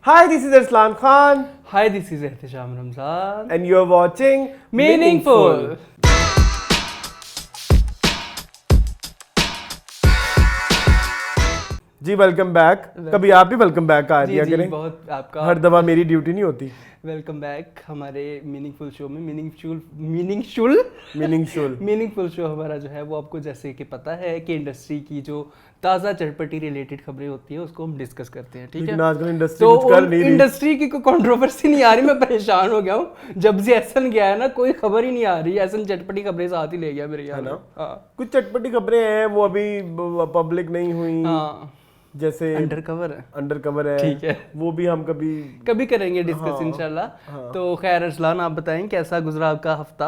Hi, this is Arslan Khan. Hi, this is Ehtisham Ramzan. And you're watching Meaningful. जी welcome back. कभी आप भी welcome back आ दिया करें। बहुत आपका हर दफा मेरी ड्यूटी नहीं होती। वेलकम बैक हमारे मीनिंगफुल शो में। मीनिंगफुल शो हमारा जो है वो आपको जैसे कि पता है कि इंडस्ट्री की जो ताज़ा चटपटी रिलेटेड खबरें होती हैं उसको हम डिस्कस करते हैं, ठीक है। आजकल इंडस्ट्री कुछ कर नहीं रही। इंडस्ट्री की कोई कंट्रोवर्सी नहीं आ रही, मैं परेशान हो गया हूँ। जब से एहसन गया है ना कोई खबर ही नहीं आ रही। एहसन चटपटी खबरें साथ ही ले गया मेरे यहाँ ना। कुछ चटपटी खबरें हैं वो अभी पब्लिक नहीं हुई। जैसे अंडरकवर है, ठीक है, वो भी हम कभी करेंगे डिस्कस इंशाल्लाह। तो खैर अरसलान आप बताएं कैसा गुजरा आपका हफ्ता?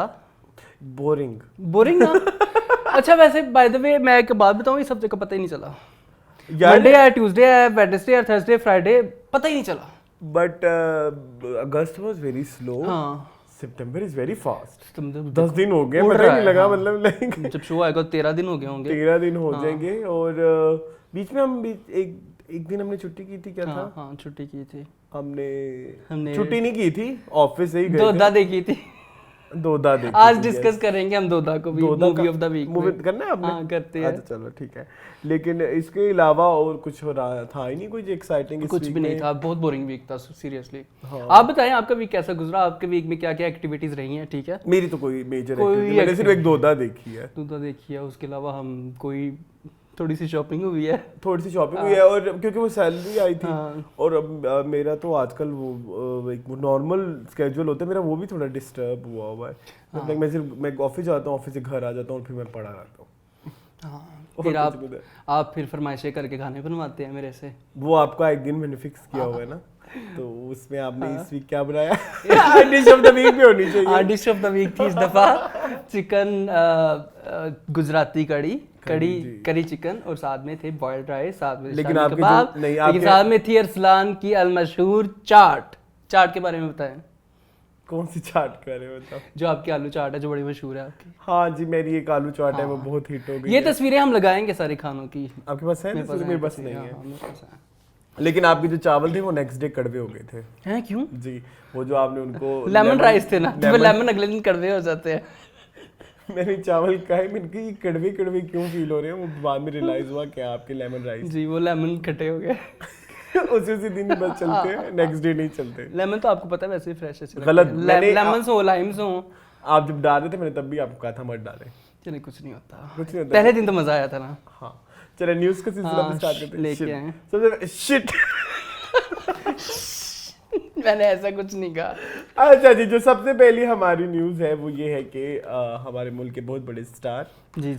बोरिंग ना। अच्छा वैसे बाय द वे मैं एक बात बताऊं, इस हफ्ते का पता ही नहीं चला। मंडे है, ट्यूसडे है, वेडनेसडे है, थर्सडे, फ्राइडे, पता ही नहीं चला। But August was very slow. September is very fast. 10 दिन हो गए, पता ही नहीं लगा। मतलब जब शो आएगा 13 दिन हो गए होंगे। 13 दिन हो जाएंगे। और बीच में हम एक दिन हमने छुट्टी की थी, क्या था? हाँ छुट्टी की थी। हमने छुट्टी नहीं की थी, ऑफिस से ही गए दोदा देखी थी। दोदा देखी। आज डिस्कस करेंगे हम दोदा को भी, movie of the week. Movie करना है आपने? हाँ करते हैं। अच्छा चलो ठीक है। लेकिन इसके अलावा और कुछ हो रहा था ही नहीं, कुछ एक्साइटिंग कुछ भी नहीं था। बहुत बोरिंग वीक था सीरियसली। आप बताएं आपका वीक कैसा गुजरा? आपके वीक में क्या क्या एक्टिविटीज रही हैं? ठीक है, मेरी तो कोई मेजर एक्टिविटी, मैंने सिर्फ एक दोदा देखी है। उसके अलावा हम कोई थोड़ी सी शॉपिंग हुई है। और क्योंकि वो सैलरी आई थी। और अब मेरा तो आजकल वो एक नॉर्मल स्केड्यूल होता है मेरा, वो भी थोड़ा डिस्टर्ब हुआ है। मतलब मैं ऑफिस जाता हूँ, ऑफिस से घर आ जाता हूँ, फिर मैं पढ़ा करता हूँ। फिर आप फिर फरमाइशें करके खाने बनवाते हैं मेरे से। वो आपका एक दिन मैंने फिक्स किया हुआ है ना, तो उसमें आपने इस वीक क्या बनाया? डिश ऑफ द वीक भी होनी चाहिए। डिश ऑफ द वीक थी इस दफा चिकन गुजराती कड़ी चिकन, और साथ में थे बॉइल्ड राइस, साथ में लेकिन साथ में थी अरसलान की अलमशहूर चाट के बारे में बताएं। कौन सी चाट कर रहे हो? बताओ। जो आपकी आलू चाट है, जो बड़ी मशहूर है आपकी। हाँ जी, मेरी एक आलू चाट है, वो बहुत हिट हो गई। ये तस्वीरें हम लगाएंगे सारे खानों की। आपके पास है? मेरे पास नहीं है। लेकिन आपके जो चावल थे वो नेक्स्ट डे कड़वे हो गए थे। हैं क्यों? जी, वो जो आपने उनको लेमन राइस थे ना, तो लेमन अगले दिन कड़वे हो जाते हैं। मैंने चावल खाए, मैंने कहा ये कड़वे क्यों फील हो रहे हैं? वो बाद में रियलाइज हुआ क्या आपके लेमन राइस। जी, वो लेमन खट्टे हो गए। उसी दिन ही बस चलते हैं, नेक्स्ट डे नहीं चलते। लेमन तो आपको पता है वैसे ही फ्रेश है। गलत, लेमन हो लाइम्स हो। आप जब डाल रहे थे मैंने तब भी आपको कहा था मत डालें। चलिए कुछ नहीं होता। पहले दिन तो मजा आया था ना। हाँ चलो न्यूज़ का सिलसिला स्टार्ट करते हैं। लेके आए सबसे शिट। मैंने ऐसा कुछ नहीं कहा। अच्छा जी, जो सबसे पहली हमारी न्यूज़ है वो ये है कि हमारे मुल्क के बहुत बड़े स्टार जी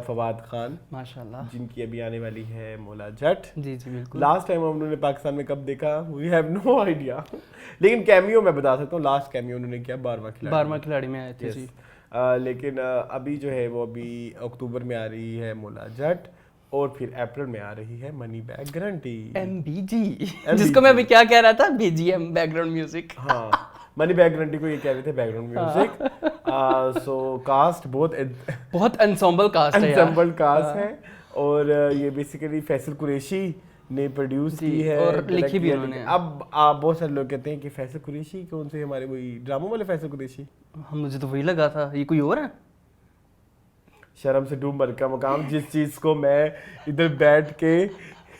फवाद खान माशाल्लाह, जिनकी अभी आने वाली है मौला जट। जी बिल्कुल। लास्ट टाइम उन्होंने पाकिस्तान में कब देखा वी हैव नो आइडिया। लेकिन कैमियो मैं बता सकता हूँ, लास्ट कैमियो उन्होंने किया 12वां खिलाड़ी में आए थे जी। लेकिन अभी जो है वो अभी अक्टूबर में आ रही है मौला जट, और फिर अप्रैल में आ रही है मनी बैक गारंटी MBG, जिसको मैं अभी क्या कह रहा था, BGM बैकग्राउंड म्यूजिक। हाँ, मनी बैक गारंटी को ये कह रहे थे बैकग्राउंड म्यूजिक। सो कास्ट बहुत एंसेंबल कास्ट है। और ये बेसिकली फैसल कुरैशी ने प्रोड्यूस की है और लिखी भी उन्होंने। अब आप बहुत सारे लोग कहते हैं कि फैसल कुरैशी कौन से हमारे वही ड्रामों वाले फैसल कुरैशी? मुझे तो वही लगा था, ये कोई और है। शर्म से डूब मर का मकाम, जिस चीज को मैं इधर बैठ के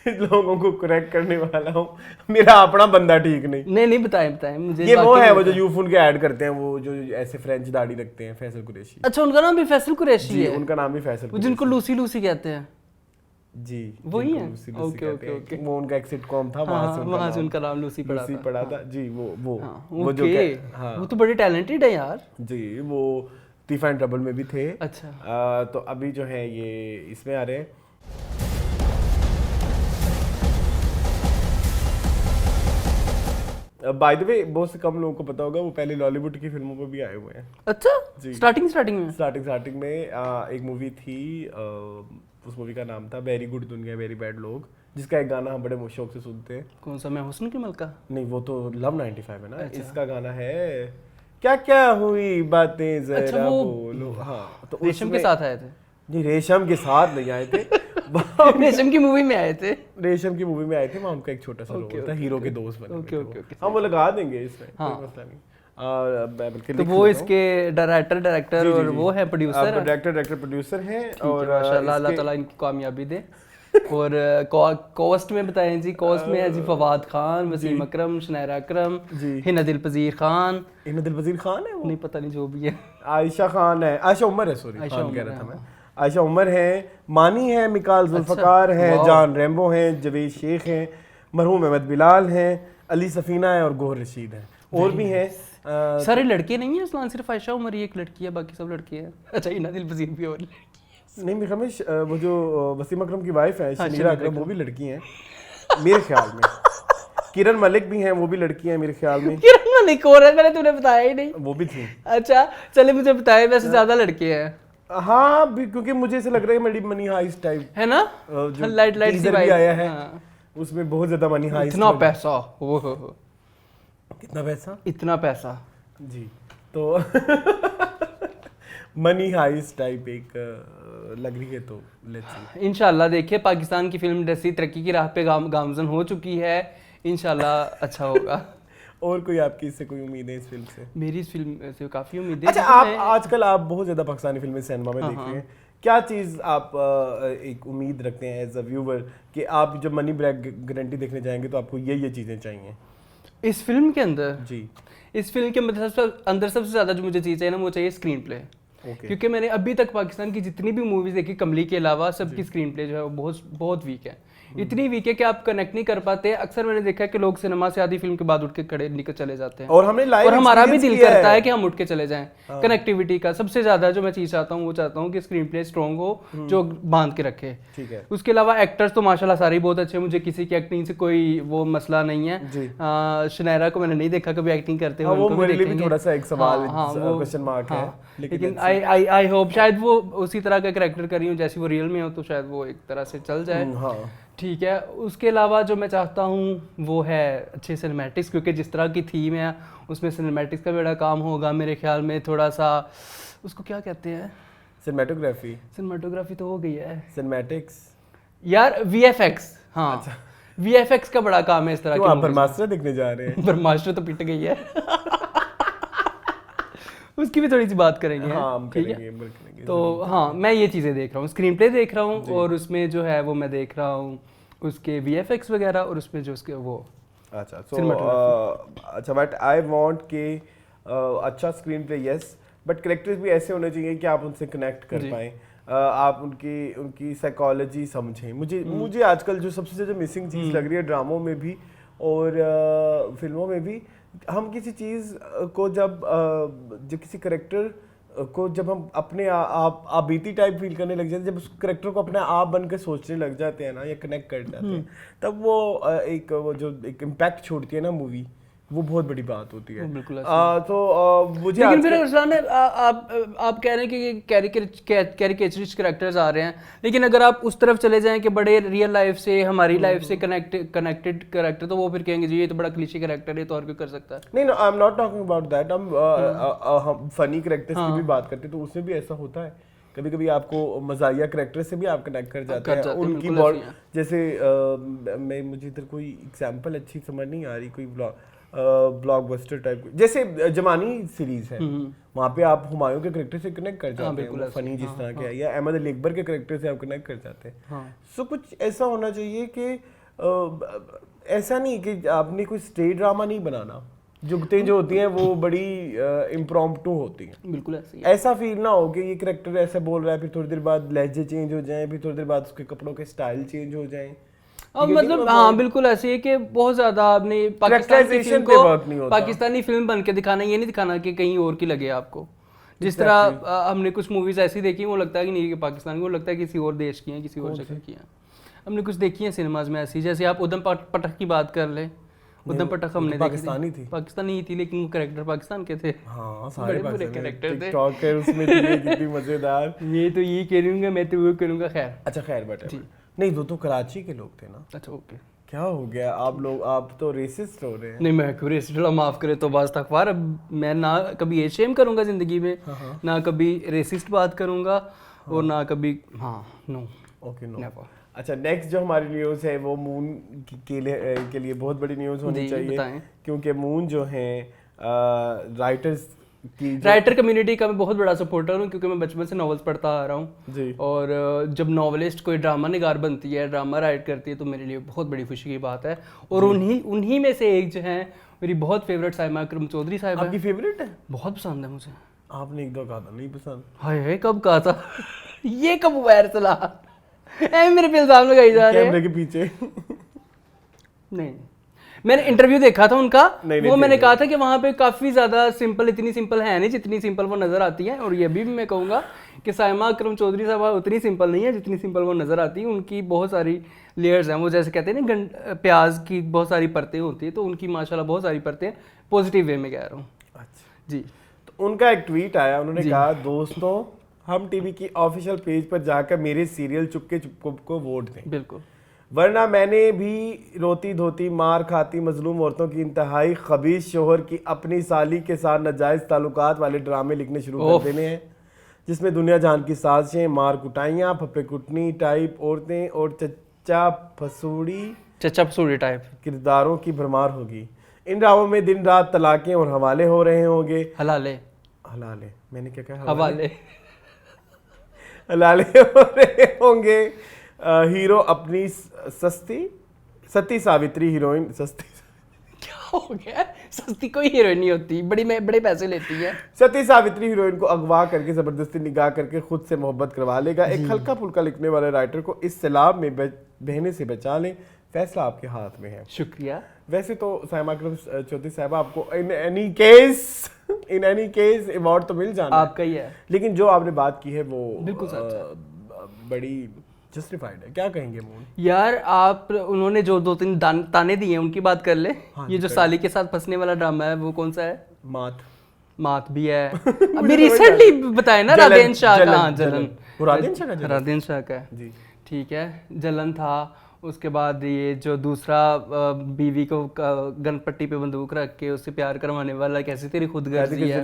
लोगों को करेक्ट करने वाला हूँ, मेरा अपना बंदा ठीक नहीं बताएं मुझे। ये वो है वो जो यूफोन के ऐड करते हैं, वो जो ऐसे फ्रेंच दाढ़ी रखते हैं, फैसल कुरैशी। अच्छा, उनका नाम भी फैसल कुरैशी है? उनका नाम भी फैसल कुरैशी, जिनको लूसी कहते हैं जी, वही है। ओके। वो उनका एक सिटकॉम था, वहां से उनका नाम लूसी पड़ा था जी। वो जो वो तो बड़े टैलेंटेड है यार जी। वो तीफ एंड ट्रबल में भी थे। अच्छा। तो अभी जो है ये इसमें आ रहे हैं। बाय द वे बहुत से कम लोगों को पता होगा वो पहले लॉलीवुड की फिल्मों में भी आए हुए हैं। अच्छा जी। स्टार्टिंग में एक मूवी थी, उस मूवी का नाम था वेरी गुड दुनिया वेरी बैड लोग, जिसका एक गाना हम बड़े शौक से सुनते हैं। कौन सा? मैं हुस्न की मलका? नहीं, वो तो लव 95 है ना। अच्छा। इसका गाना है क्या क्या हुई बातें जरा बोलो। हाँ, तो रेशम के साथ आए थे। जी रेशम के साथ नहीं आए थे रेशम की मूवी में आए थे, रेशम की मूवी में आए थे, वहाँ उनका एक छोटा सा रोल था, हीरो के दोस्त बने ओके थे ओके ओके। हम वो लगा देंगे इसमें, कोई मसला नहीं। तो वो इसके डायरेक्टर और वो है प्रोड्यूसर, डायरेक्टर प्रोड्यूसर हैं और माशाल्लाह, अल्लाह ताला इनकी कामयाबी दे। और कॉस्ट में बताएं जी, कॉस्ट में है जी फवाद खान, वसीम अकरम, शनायरा अकरम, हिना दिलपजीर खान, हिना दिलपजीर खान है वो, नहीं पता नहीं जो भी है, आयशा खान है, आयशा उमर है, सॉरी खान कह रहा था मैं, आयशा उमर है, मानी है, मिकाल जुल्फकार है, जान रैम्बो हैं, जवेद शेख हैं, मरहूम अहमद बिलाल हैं, अली सफीना है और गोहर रशीद है, और भी हैं। सारे लड़के नहीं है असलान, सिर्फ आयशा उमर ही एक लड़की है, बाकी सब लड़के हैं। अच्छा हिना दिलपजीर भी और नहीं, मेरे ख्याल में वो जो वसीम अकरम की वाइफ है शनीरा अकरम, वो भी लड़की हैं मेरे ख्याल में। किरण मलिक भी हैं, वो भी लड़की हैं मेरे ख्याल में। किरण मलिक और है, मैंने तूने बताया ही नहीं। वो भी थी। अच्छा चले मुझे बताए, वैसे ज्यादा लड़के हैं। हाँ भी, क्योंकि मुझे ऐसे लग रहा है मेरी मनी हाइस्ट टाइप है ना, लाइट सी भी आया है, उसमें बहुत ज्यादा मनी हाइस्ट, इतना पैसा, हो कितना पैसा, इतना पैसा जी। तो मनी हाइस्ट टाइप एक लग रही है, तो लेट्स सी इंशाल्लाह। देखिए पाकिस्तान की फिल्म इंडस्ट्री तरक्की की राह पे गामजन हो चुकी है, इंशाल्लाह अच्छा होगा। और कोई आपकी इससे कोई उम्मीद है इस फिल्म से? मेरी इस फिल्म से काफी उम्मीद है। अच्छा, आप आजकल आप बहुत ज्यादा पाकिस्तानी फिल्में सिनेमा में देख रहे हैं, क्या चीज आप एक उम्मीद रखते हैं एज अ व्यूवर कि आप जब मनी बैक गारंटी देखने जाएंगे तो आपको ये चीजें चाहिए इस फिल्म के अंदर? जी, इस फिल्म के अंदर सबसे ज्यादा जो मुझे चीज चाहिए ना, वो चाहिए स्क्रीन प्ले। क्योंकि मैंने अभी तक पाकिस्तान की जितनी भी मूवीज देखी कमली के अलावा, सबकी स्क्रीन प्ले जो है वो बहुत बहुत वीक है। इतनी वीक है कि आप कनेक्ट नहीं कर पाते। अक्सर मैंने देखा है कि लोग सिनेमा से आधी फिल्म के बाद उठ के खड़े निकल चले जाते हैं, और हमने और हमारा भी दिल करता है कि हम उठ के चले जाएं। कनेक्टिविटी का सबसे ज्यादा जो मैं चीज चाहता हूँ, वो चाहता हूँ कि स्क्रीन प्ले स्ट्रॉन्ग हो, जो बांध के रखे। ठीक है। उसके अलावा एक्टर्स तो माशाल्लाह सारे ही बहुत अच्छे, मुझे किसी की एक्टिंग से कोई वो मसला नहीं है। शनायरा को मैंने नहीं देखा कभी एक्टिंग करते हुए, वो मेरे लिए भी थोड़ा सा एक सवाल, क्वेश्चन मार्क है, लेकिन आई होप शायद वो उसी तरह का कैरेक्टर कर रही हूँ जैसी वो रियल में हो, तो शायद वो एक तरह से चल जाए। ठीक है। उसके अलावा जो मैं चाहता हूँ वो है अच्छे सिनेमैटिक्स, क्योंकि जिस तरह की थीम है उसमें सिनेमैटिक्स का बड़ा काम होगा मेरे ख्याल में। थोड़ा सा उसको क्या कहते हैं, सिनेमेटोग्राफी तो हो गई है, सिनेमैटिक्स यार वीएफएक्स। हाँ अच्छा। वीएफएक्स का बड़ा काम है इस तरह की। आप ब्रह्मास्त्र देखने जा रहे हैं? ब्रह्मास्त्र तो पिट गई है उसकी भी थोड़ी सी बात करेंगे। हाँ, ठीक है। तो हाँ, मैं ये चीज़ें देख रहा हूँ, स्क्रीन प्ले देख रहा हूँ, और उसमें जो है वो मैं देख रहा हूँ उसके वीएफएक्स वगैरह, और उसमें जो उसके वो अच्छा अच्छा, बट आई वांट कि अच्छा screen play yes, but characters भी ऐसे होने चाहिए कि आप उनसे कनेक्ट कर पाएँ, आप उनकी साइकोलॉजी समझें। मुझे आजकल जो सबसे ज़्यादा मिसिंग चीज़ लग रही है ड्रामों में भी और फिल्मों में भी, हम किसी चीज़ को जब किसी करेक्टर को जब हम अपने आप बीती टाइप फील करने लग जाते हैं, जब उस करेक्टर को अपने आप बन के सोचने लग जाते हैं ना, या कनेक्ट कर जाते हैं, तब वो जो एक इम्पैक्ट छोड़ती है ना मूवी, वो बहुत बड़ी बात होती है। बिल्कुल। तो मुझे लेकिन फिर रुस्लान आप कह रहे हैं कि कैरिकेचरिस्ट कैरेक्टर्स आ रहे हैं, लेकिन अगर आप उस तरफ चले जाएं कि बड़े रियल लाइफ से, हमारी लाइफ से कनेक्टेड कैरेक्टर, तो वो फिर कहेंगे जी ये तो बड़ा क्लीशे कैरेक्टर है, तो और क्यों कर सकता है। नहीं, I am not talking about that. हम फनी कैरेक्टर्स की भी बात करते हैं, तो उसमें भी ऐसा होता है कभी कभी आपको मजाहिया कैरेक्टर से भी आप कनेक्ट कर जाते हैं, उनकी बॉडी जैसे मुझे इधर कोई एग्जांपल अच्छी समझ नहीं आ रही, कोई ब्लॉकबस्टर टाइप, जैसे जमानी सीरीज है, वहाँ पे आप हुमायूं के कैरेक्टर से कनेक्ट कर जाते हैं, फनी जिस तरह के, या अहमद अली अकबर के कैरेक्टर से आप कनेक्ट कर जाते हैं। सो कुछ ऐसा होना चाहिए कि ऐसा नहीं कि आपने कोई स्टेज ड्रामा नहीं बनाना, जुगतें जो होती हैं वो बड़ी इम्प्रॉम्प्टू होती हैं। बिल्कुल ऐसा फील ना हो कि ये कैरेक्टर ऐसा बोल रहा है, फिर थोड़ी देर बाद लहजे चेंज हो जाएं, फिर थोड़ी देर बाद उसके कपड़ों के स्टाइल चेंज हो जाएं। मतलब हाँ बिल्कुल ऐसे है कि बहुत ज्यादा आपने पाकिस्तानी फिल्म बन के दिखाना, ये नहीं दिखाना कि कहीं और की लगे आपको। जिस तरह हमने कुछ मूवीज ऐसी देखी, वो लगता है कि नहीं कि पाकिस्तान की, वो लगता है किसी और देश की हैं, किसी और जगह की हैं। हमने कुछ देखी है सिनेमाज में ऐसी, जैसे आप उधम पटक की बात कर ले। उधम पटक हमने पाकिस्तानी थी, पाकिस्तानी थी, लेकिन वो कैरेक्टर पाकिस्तान के थे। हाँ, सारे बड़े कैरेक्टर थे, टिकटॉकर उसमें थे, कितनी मजेदार। ये तो ये करूंगा, मैं तो वो करूंगा। खैर अच्छा, खैर बट नहीं, दो तो कराची के लोग थे ना। अच्छा ओके, क्या हो गया आप तो रेसिस्ट हो रहे हैं। नहीं, मैं क्यों रेसिस्ट, माफ करे तो बात तकवार। अब मैं ना कभी ये शेम करूंगा जिंदगी में, ना कभी रेसिस्ट बात करूंगा, और ना कभी नो ओके नो। अच्छा नेक्स्ट जो हमारी न्यूज़ है वो मून के लिए बहुत बड़ी न्यूज़ होनी चाहिए, क्योंकि मून जो है राइटर कम्युनिटी का मैं बहुत बड़ा सपोर्टर हूँ, क्योंकि मैं बचपन से नॉवेल्स पढ़ता आ रहा हूँ और जब नॉवेलिस्ट कोई ड्रामा निगार बनती है, ड्रामा राइट करती है, तो मेरे लिए बहुत बड़ी खुशी की बात है। और उन्हीं में से एक जो है मेरी बहुत फेवरेट साइमा अकरम चौधरी साहब। आपकी फेवरेट है? बहुत पसंद है मुझे। आपने एक दो कहा था नहीं पसंद। हाय कब कहा था? ये कब वायर चला? मेरे पे इल्जाम लगाई जा रहे हैं कैमरे के पीछे। नहीं, मैंने इंटरव्यू देखा था उनका, वो मैंने कहा था कि वहाँ पे काफ़ी ज़्यादा सिंपल, इतनी सिंपल है नहीं जितनी सिंपल वो नज़र आती है। और ये भी मैं कहूँगा कि साइमा अकरम चौधरी साहब उतनी सिंपल नहीं है जितनी सिंपल वो नज़र आती है। उनकी बहुत सारी लेयर्स हैं, वो जैसे कहते हैं ना प्याज की बहुत सारी परतें होती है, तो उनकी माशाल्लाह बहुत सारी परतें, पॉजिटिव वे में कह रहा हूँ। अच्छा जी। तो उनका एक ट्वीट आया, उन्होंने कहा दोस्तों हम टीवी की ऑफिशियल पेज पर जाकर मेरे सीरियल चुपके चुप को वोट दें, बिल्कुल, वरना मैंने भी रोती धोती मार खाती मजलूम औरतों की इंतहाई खबीस शोहर की अपनी साली के साथ नाजायज़ ताल्लुकात वाले ड्रामे लिखने शुरू कर देने हैं, जिसमें दुनिया जान की साजिशें, मार कुटाइयाँ, फप्पे कुटनी टाइप औरतें और चच्चा फसूड़ी टाइप किरदारों की भरमार होगी। इन ड्रामों में दिन रात तलाकें और हवाले हो रहे होंगे। हलाले मैंने क्या कहा? हवाले हो रहे होंगे। हीरो अपनी सती सावित्री हीरोइन क्या हो गया? सस्ती कोई हीरोइन नहीं होती, बड़े पैसे लेती है। सती सावित्री हीरोइन को अगवा करके जबरदस्ती निगाह करके खुद से मोहब्बत करवा लेगा। एक हल्का फुल्का लिखने वाले राइटर को इस सैलाब में बहने से बचा लें, फैसला आपके हाथ में है। शुक्रिया। वैसे तो साइमा अकरम चौधरी साहब आपको इन एनी केस अवार्ड तो मिल जाना आपका ही है, लेकिन जो आपने बात की है वो बिल्कुल बड़ी जस्टिफाइड है। क्या कहेंगे मून? यार उन्होंने जो 2-3 ताने दिए हैं उनकी बात कर ले। ये जो साली के साथ फंसने वाला ड्रामा है वो कौन सा है? मात भी है। अभी रिसेंटली बताया ना राधेन शाह का। राधेन शाह का जी, ठीक है। जलन था, उसके बाद ये जो दूसरा बीवी को गनपट्टी पे बंदूक रख के उससे प्यार करवाने वाला, कैसी तेरी खुदगर्जी है,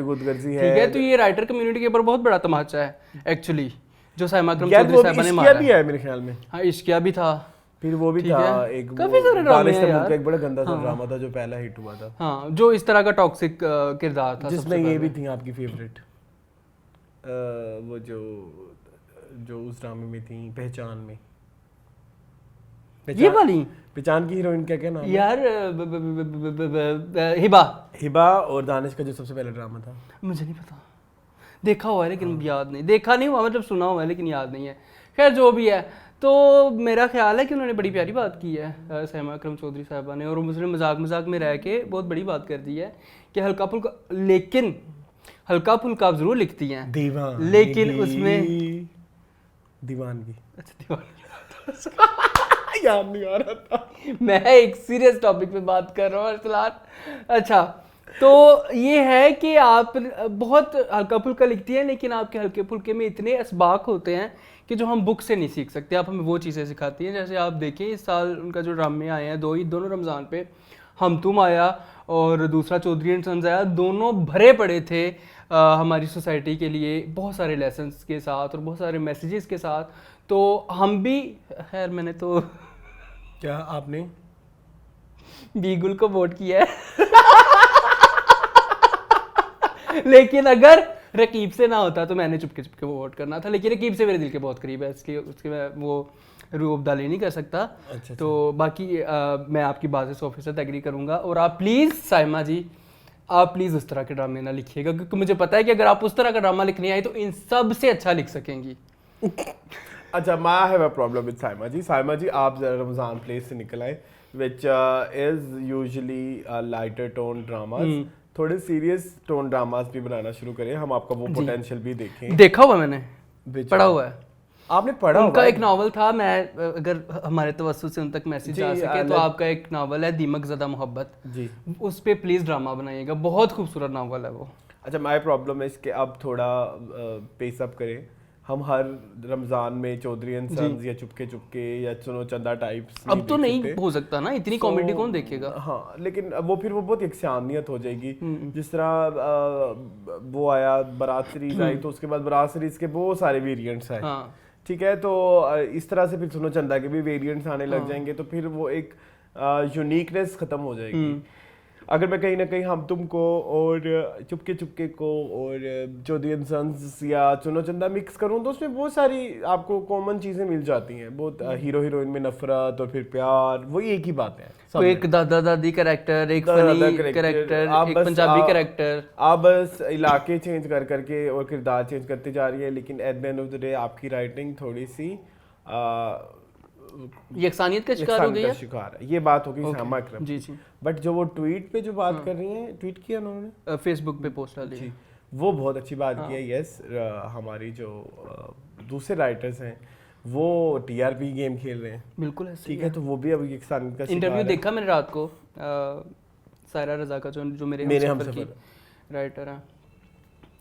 ठीक है। तो ये राइटर कम्युनिटी के ऊपर बहुत बड़ा तमाचा है एक्चुअली, जो साइमा अकरम चौधरी साहब ने मारा भी है मेरे ख्याल में। हाँ, इश्किया भी था, फिर वो भी था एक काफी सारे ड्रामे हैं यार। एक बड़ा गंदा सा ड्रामा था जो पहला हिट हुआ था। हाँ, जो इस तरह का टॉक्सिक किरदार था, जिसमें ये भी थी आपकी फेवरेट, वो जो उस ड्रामे में थी पहचान में, ये वाली पहचान की हीरोइन क्या नाम यार? हिबा और दानिश का जो सबसे पहला ड्रामा था। मुझे नहीं पता, देखा हुआ है लेकिन याद नहीं, देखा नहीं हुआ मतलब सुना हुआ है लेकिन याद नहीं है। खैर जो भी है, तो मेरा ख्याल है कि उन्होंने बड़ी प्यारी बात की है साइमा अकरम चौधरी साहबा ने, और मुझे मजाक में रह के बहुत बड़ी बात कर दी है कि हल्का फुल्का, लेकिन हल्का फुल्का आप जरूर लिखती हैं, लेकिन उसमें दीवानगी। अच्छा, दीवानगी याद नहीं आ रहा था। मैं एक सीरियस टॉपिक पे बात कर रहा हूँ अरसलान। अच्छा, तो ये है कि आप बहुत हल्का फुल्का लिखती हैं, लेकिन आपके हल्के फुल्के में इतने असबाक होते हैं कि जो हम बुक से नहीं सीख सकते। आप हमें वो चीज़ें सिखाती हैं। जैसे आप देखें इस साल उनका जो ड्रामे आए हैं, दोनों रमज़ान पे, हम तुम आया और दूसरा चौधरी एंड सन्स आया, दोनों भरे पड़े थे हमारी सोसाइटी के लिए बहुत सारे लेसन्स के साथ और बहुत सारे मैसेजेस के साथ। तो हम भी, खैर मैंने तो क्या आपने बीगुल को वोट किया है लेकिन अगर रकीब से ना होता तो मैंने चुपके चुपके वोट करना था, लेकिन रकीब से मेरे दिल के बहुत करीब है, इसलिए उसके मैं वो रूबदाली नहीं कर सकता। अच्छा, तो बाकी मैं आपकी बात से 100% एग्री करूंगा। और आप प्लीज़ साइमा जी, आप प्लीज़ उस तरह के ड्रामे ना लिखिएगा, क्योंकि मुझे पता है कि अगर आप उस तरह का ड्रामा लिखने आई तो इन सब से अच्छा लिख सकेंगी। अच्छा, I have a problem with Saima जी। साइमा जी, आप जरा रमज़ान प्लेस से निकल आए, which is usually lighter tone dramas, थोड़े सीरियस टोन ड्रामास भी बनाना शुरू करें, हम आपका वो पोटेंशियल भी देखें। देखा हुआ मैंने, पढ़ा हुआ है। आपने पढ़ा? उनका एक नावल था, मैं अगर हमारे तवज्जुह से उन तक मैसेज जा सके तो आपका एक नावल है दीमक ज़दा मोहब्बत जी, उस पे प्लीज़ ड्रामा बनाइएगा, बहुत खूबसूरत नावल है वो। अच्छा, माय प्रॉब्लम है इसके, अब थोड़ा पेस अप करें, हम हर रमजान में चौधरी एंड सन्स या चुपके चुपके या सुनो चंदा टाइप्स अब तो नहीं हो सकता ना, इतनी कॉमेडी कौन देखेगा। हाँ, लेकिन वो फिर वो बहुत यकसानियत हो जाएगी। जिस तरह वो आया बारात सीरीज आई, तो उसके बाद बारात सीरीज के बहुत सारे वेरिएंट्स आए। ठीक है, तो इस तरह से फिर सुनो चंदा के भी वेरिएंट्स आने लग जाएंगे, तो फिर वो एक यूनिकनेस खत्म हो जाएगी। अगर मैं कहीं ना कहीं हम तुमको और चुपके चुपके को और चौधरी एंड सन्स या चुनो चंदा मिक्स करूं, तो उसमें बहुत सारी आपको कॉमन चीजें मिल जाती हैं। बहुत हीरो हीरोइन में नफरत और फिर प्यार, वही एक ही बात है। तो एक दादा दादी कैरेक्टर, एक फनी कैरेक्टर, एक पंजाबी कैरेक्टर, आप बस इलाके चेंज कर करके और किरदार चेंज करते जा रही है, लेकिन at the end of the day आपकी राइटिंग थोड़ी सी यकसानियत का शिकार हो गई है। शिकार है, ये बात होगी सामा अकरम जी जी। बट जो वो ट्वीट पे जो बात कर रही हैं, ट्वीट किया उन्होंने, फेसबुक पे पोस्ट डाली जी, वो बहुत अच्छी बात की है। यस, हमारी जो दूसरे राइटर्स हैं वो टीआरपी गेम खेल रहे हैं, बिल्कुल ऐसे। ठीक है, तो वो भी अब यकसानियत का इंटरव्यू देखा मैंने रात को सायरा रज़ा का, जो मेरे हमसफर की राइटर हैं,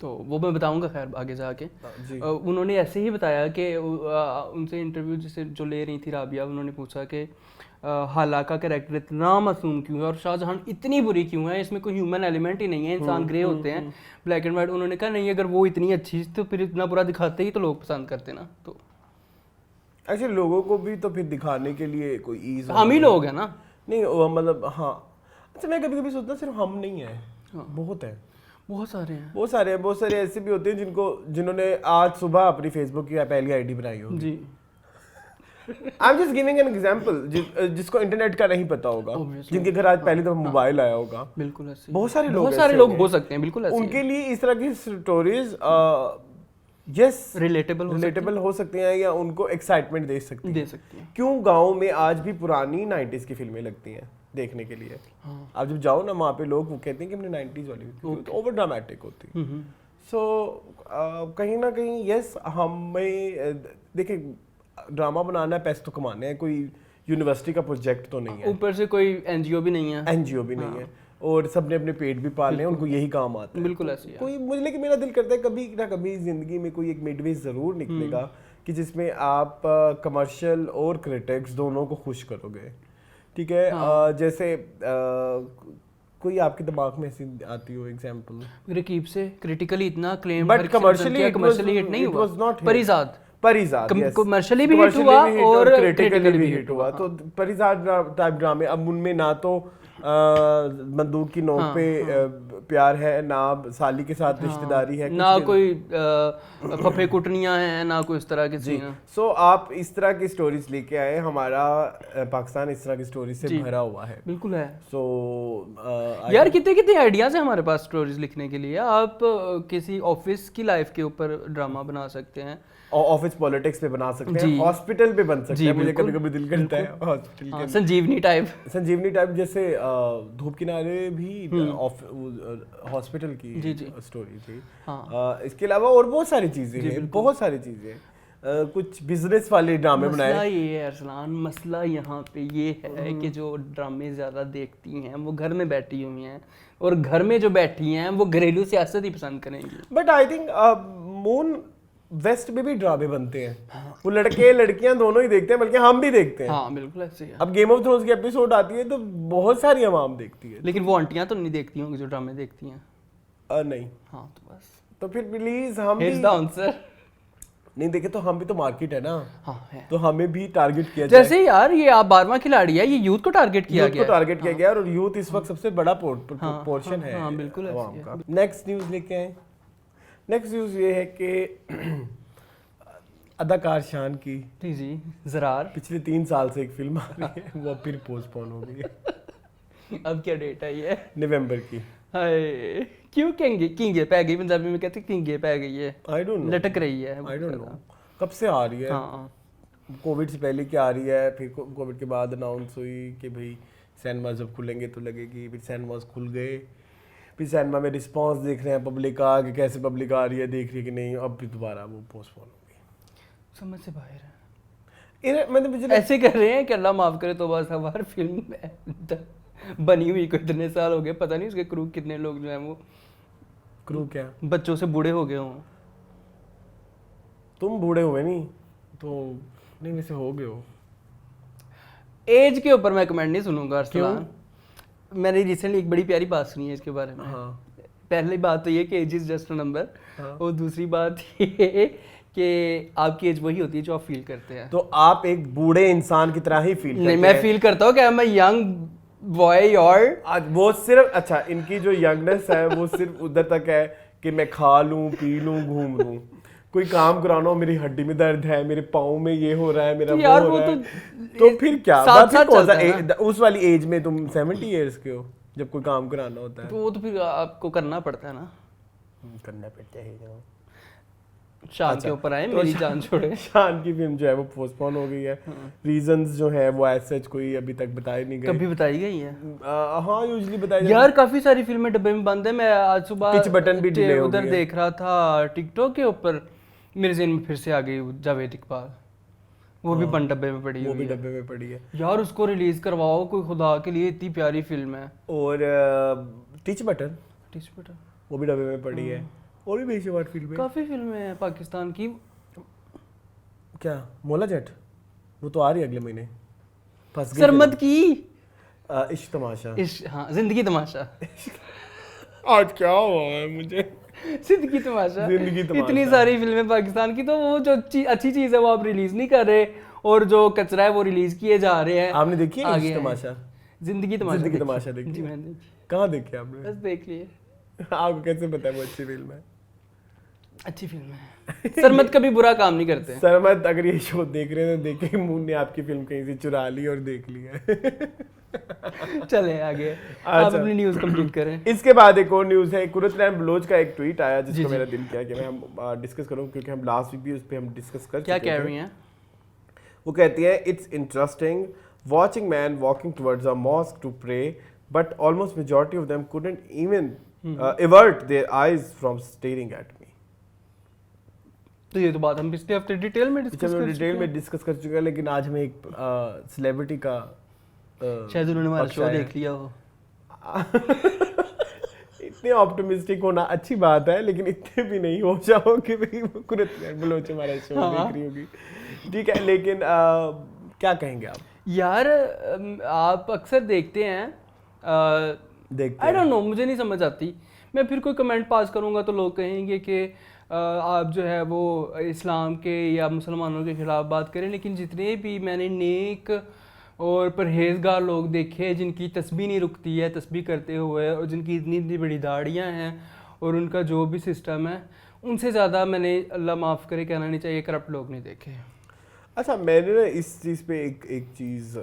तो वो मैं बताऊंगा खैर आगे जाके। उन्होंने ऐसे ही बताया कि उनसे इंटरव्यू जिसे जो ले रही थी राबिया, उन्होंने पूछा कि हाला का कैरेक्टर इतना मासूम क्यों है और शाहजहां इतनी बुरी क्यों है, इसमें कोई ह्यूमन एलिमेंट ही नहीं है, इंसान ग्रे होते हैं, ब्लैक एंड वाइट। उन्होंने कहा नहीं, अगर वो इतनी अच्छी तो फिर इतना बुरा दिखाते ही तो लोग पसंद करते ना। तो ऐसे लोगों को भी तो फिर दिखाने के लिए कोई ईज, हम ही लोग हैं ना, नहीं मतलब हाँ। अच्छा, मैं कभी कभी सोचता सिर्फ हम नहीं है, बहुत है, बहुत सारे हैं, बहुत सारे ऐसे भी होते हैं जिन्होंने आज सुबह अपनी फेसबुक की पहली आईडी बनाई होगी जी। I am just giving an example, जिसको इंटरनेट का नहीं पता होगा, जिनके घर आज पहली दफा मोबाइल आया होगा, बिल्कुल ऐसे बहुत सारे लोग हो सकते हैं, बिल्कुल ऐसे। उनके लिए इस तरह की स्टोरीज यस रिलेटेबल हो सकती हैं या उनको एक्साइटमेंट दे सकती हैं। क्यों गाँव में आज भी पुरानी 90s की फिल्में लगती हैं देखने के लिए। आप जब जाओ ना वहाँ पे, लोग वो कहते हैं कि हमने 90s वाली तो ओवर ड्रामेटिक होती। सो कहीं ना कहीं यस, हमें देखिए ड्रामा बनाना है, पैसे तो कमाने हैं, कोई यूनिवर्सिटी का प्रोजेक्ट तो नहीं है, ऊपर से कोई एनजीओ भी नहीं है, और सबने अपने पेट भी पालने हैं, उनको यही काम आता है। बिल्कुल ऐसे कोई मुझे, लेकिन मेरा दिल करता है कभी ना कभी जिंदगी में कोई एक मिडवे जरूर निकलेगा कि जिसमें आप कमर्शियल और क्रिटिक्स दोनों को खुश करोगे। ठीक है, जैसे कोई आपके दिमाग में ऐसी आती हो एग्जांपल? रकीब से क्रिटिकली इतना क्लेम, बट कमर्शियली हिट नहीं हुआ। परिजाद कमर्शियली भी हिट हुआ और क्रिटिकली भी हिट हुआ। तो परिजाद टाइप ड्रामे, अब उनमें ना तो बंदूक की नोक पे प्यार है, ना साली के साथ रिश्तेदारी है, ना कोई फफे कुटनियां हैं, ना कोई इस तरह की चीजें। सो आप इस तरह की स्टोरीज लेके आए, हमारा पाकिस्तान इस तरह की स्टोरीज से भरा हुआ है। बिल्कुल है। सो यार कितने कितने आइडियाज हैं हमारे पास स्टोरीज लिखने के लिए। आप किसी ऑफिस की लाइफ के ऊपर ड्रामा बना सकते हैं, ऑफिस पॉलिटिक्स पे बना सकते हैं, हॉस्पिटल पे बन सकते हैं। मुझे कभी कभी दिल करता है हॉस्पिटल के, संजीवनी टाइप जैसे धूप किनारे भी हॉस्पिटल की स्टोरी थी। इसके अलावा और बहुत सारी चीजें हैं, बहुत सारी चीजें, कुछ बिजनेस वाले ड्रामे बनाए। मसला ये है अरसलान, मसला यहाँ पे ये है कि जो ड्रामे ज्यादा देखती हैं वो घर में बैठी हुई हैं, और घर में जो बैठी हैं वो घरेलू सियासत ही पसंद करेंगी। But I think Moon west में भी ड्रामे बनते हैं, वो लड़के लड़कियां दोनों ही देखते हैं, बल्कि हम भी देखते हैं। हाँ बिल्कुल ऐसे है। अब गेम ऑफ थ्रोन्स की एपिसोड आती है तो बहुत सारी आवाम देखती है, लेकिन वो आंटियां तो नहीं देखती होंगी जो ड्रामे देखती हैं। नहीं। हाँ तो बस, तो फिर प्लीज हम भी नहीं देखे तो हम भी तो मार्केट है ना। हाँ है। तो हमें भी टारगेट किया जाए। जैसे यार ये आप 12वां खिलाड़ी है, ये यूथ को टारगेट किया गया और यूथ इस वक्त सबसे बड़ा पोर्शन है। हाँ बिल्कुल का। नेक्स्ट न्यूज लेके आए। नेक्स्ट न्यूज ये है कि अदाकार शान की जी ज़रार पिछले 3 साल से एक फिल्म आ रही है, वो फिर पोस्टपोन हो गई है। अब क्या डेट है ये? नवंबर की। हाय, क्यों किंगे पै गई, पंजाबी में कहते किंगे पै गई है। आई डोंट नो, लटक रही है। आई डोंट नो कब से आ रही है। कोविड से पहले क्या आ रही है, फिर कोविड के बाद अनाउंस हुई कि भाई सिनेमा जब खुलेंगे तो लगेगी, फिर सिनेमास खुल गए, फिर सिनेमा में रिस्पांस देख रहे हैं पब्लिक का कि कैसे पब्लिक आ रही है, देख रही है कि नहीं, अब फिर दोबारा वो पोस्टपोन हो गई। समझ से बाहर है। मतलब ऐसे कर रहे हैं कि अल्लाह माफ करे, तो बस हमारी फिल्म बनी हुई को इतने साल हो गए, पता नहीं उसके क्रू कितने लोग जो हैं वो क्रू क्या बच्चों से बूढ़े हो गए हों। तुम बूढ़े हुए नहीं तो नहीं, वैसे हो गए हो। एज के ऊपर मैं कमेंट नहीं सुनूंगा अरसलान। मैंने रिसेंटली एक बड़ी प्यारी बात सुनी है इसके बारे में। हाँ। पहली बात तो ये कि age is just a number, और दूसरी बात ये कि आपकी एज वही होती है जो आप फील करते हैं। तो आप एक बूढ़े इंसान की तरह ही फील करते हैं? नहीं, मैं फील करता हूँ कि मैं यंग बॉय। और वो सिर्फ अच्छा, इनकी जो यंगनेस है वो सिर्फ उधर तक है कि मैं खा लूं, पी लूं, घूम लूं। कोई काम कराना हो, मेरी हड्डी में दर्द है, मेरे पाँव में ये हो रहा है, मेरा यार वो हो वो रहा है, तो फिर क्या साथ फिर कौन सा चलता है उस वाली एज में तुम 70 इयर्स के हो जब कोई काम कराना होता है? तो वो तो फिर आपको करना पड़ता है ना। करना पड़ता है। शान के ऊपर आए, मेरी जान छोड़े। शान की फिल्म जो है वो पोस्टपोन हो गई है। रीजंस जो है वो एज सच कोई अभी तक बताए नहीं गए। कभी बताई गई है? हाँ, यूजुअली बताई यार काफी सारी फिल्में डब्बे में बंद है। मैं आज सुबह पिच बटन भी डिले हो उधर देख रहा था टिकटॉक के ऊपर, मेरे ज़हन में फिर से आ गई जावेद इकबाल। वो भी बंद डब्बे में पड़ी है। वो भी डब्बे में पड़ी है यार, उसको रिलीज करवाओ कोई, खुदा के लिए, इतनी प्यारी फिल्म है। और टिच बटन वो भी डब्बे में पड़ी है। और भी बेशुमार फिल्में, काफी फिल्में हैं पाकिस्तान की। क्या मोला जट, वो तो आ रही है अगले महीने। सरमद की इश्क तमाशा, हाँ, जिंदगी तमाशा। आज क्या हुआ है मुझे? जिंदगी तमाशा। इतनी सारी फिल्में पाकिस्तान की, तो वो जो अच्छी चीज है वो आप रिलीज नहीं कर रहे, और जो कचरा है वो रिलीज किए जा रहे हैं। आपने देखी है इश्क तमाशा? जिंदगी तमाशा देखी? जी मैंने देखी। कहाँ देखी आपने? बस देख लिए। आपको कैसे पता है वो अच्छी फिल्म है? अच्छी फिल्म है। सरमद कभी बुरा काम नहीं करते। सरमद अगर ये शो देख रहे हैं तो देखे, मुंह ने आपकी फिल्म कहीं से चुरा ली और देख ली है। चले आगे। आप अपनी न्यूज़ कंप्लीट करें। इसके बाद एक और न्यूज़ है, कुरतुलैन बलोच का एक ट्वीट आया जिसको मेरा दिल किया कि मैं हम डिस्कस करूं, क्योंकि हम लास्ट वीक भी उस पे हम डिस्कस कर चुके थे। क्या कह रही हैं वो? कहती है, it's interesting watching man walking towards a mosque to pray, but almost majority of them couldn't even avert their eyes from staring at me. तो ये तो बात हम पिछले हफ्ते डिटेल में डिस्कस कर चुके हैं, लेकिन आज मैं एक सेलिब्रिटी का शायद उन्होंने हमारा शो देख लिया हो। इतने ऑप्टिमिस्टिक होना अच्छी बात है, लेकिन इतने भी नहीं हो जाओ कि भाई कुरतुलैन बलोच हमारा शो देख रही होगी। ठीक है, लेकिन क्या कहेंगे आप? यार आप अक्सर देखते हैं, आई डोंट नो, मुझे नहीं समझ आती। मैं फिर कोई कमेंट पास करूंगा तो लोग कहेंगे कि आप जो है वो इस्लाम के या मुसलमानों के खिलाफ बात करें, लेकिन जितने भी मैंने नेक और परहेजगार लोग देखे जिनकी तस्बीह नहीं रुकती है तस्बीह करते हुए, और जिनकी इतनी इतनी बड़ी दाढ़ियाँ हैं, और उनका जो भी सिस्टम है, उनसे ज़्यादा मैंने, अल्लाह माफ़ करे कहना नहीं चाहिए, करप्ट लोग नहीं देखे। अच्छा, मैंने ना इस चीज़ पे एक चीज़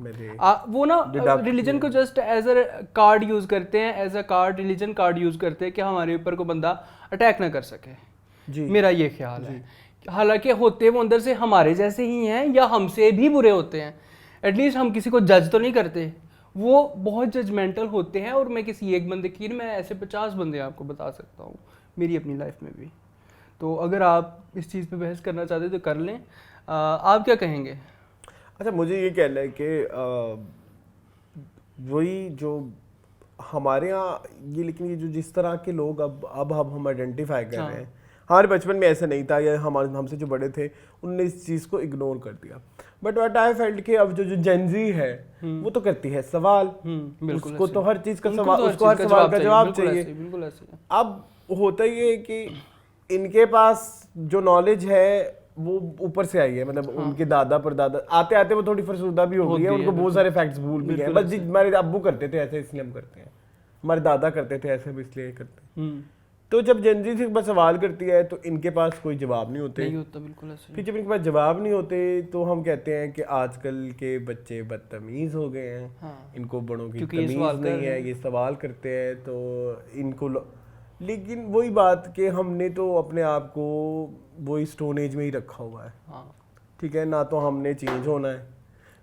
मैंने वो ना रिलीजन को just as a card use करते हैं, as a card, religion card use करते हैं कि हमारे ऊपर को बंदा अटैक ना कर सके जी। मेरा ये ख्याल है, हालांकि होते वो अंदर से हमारे जैसे ही हैं या हमसे भी बुरे होते हैं, एटलीस्ट हम किसी को जज तो नहीं करते, वो बहुत जजमेंटल होते हैं। और मैं किसी एक बंदे की, मैं ऐसे 50 बंदे आपको बता सकता हूँ मेरी अपनी लाइफ में भी। तो अगर आप इस चीज़ पे बहस करना चाहते तो कर लें। आप क्या कहेंगे? अच्छा, मुझे ये कहना है कि वही जो हमारे यहाँ ये, लेकिन ये जो जिस तरह के लोग अब हम आइडेंटिफाई कर रहे हैं, हमारे बचपन में ऐसा नहीं था, या हमसे जो बड़े थे उनने इस चीज़ को इग्नोर कर दिया। बट व्हाट आई फेल्ट कि अब जो जेनजी है वो तो करती है सवाल, उसको तो हर चीज़ का सवाल, उसको हर सवाल का जवाब चाहिए। अब होता ये है कि इनके पास जो नॉलेज है वो ऊपर से आई है, मतलब उनके दादा परदादा आते आते वो थोड़ी फरसुदा भी हो गई है, उनको बहुत सारे फैक्ट्स भूल भी गए। बस हमारे अब्बू करते थे ऐसे इसलिए हम करते हैं, हमारे दादा करते थे ऐसे इसलिए करते हैं। तो जब जेनजी से बस सवाल करती है तो इनके पास कोई जवाब नहीं होते, बिल्कुल ऐसे। फिर जब इनके पास जवाब नहीं होते तो हम कहते हैं कि आजकल के बच्चे बदतमीज हो गए हैं, इनको बड़ों की तमीज नहीं है, ये सवाल करते हैं तो इनको। लेकिन वही बात कि हमने तो अपने आप को वही स्टोन एज में ही रखा हुआ है। ठीक है, ना तो हमने चेंज होना है,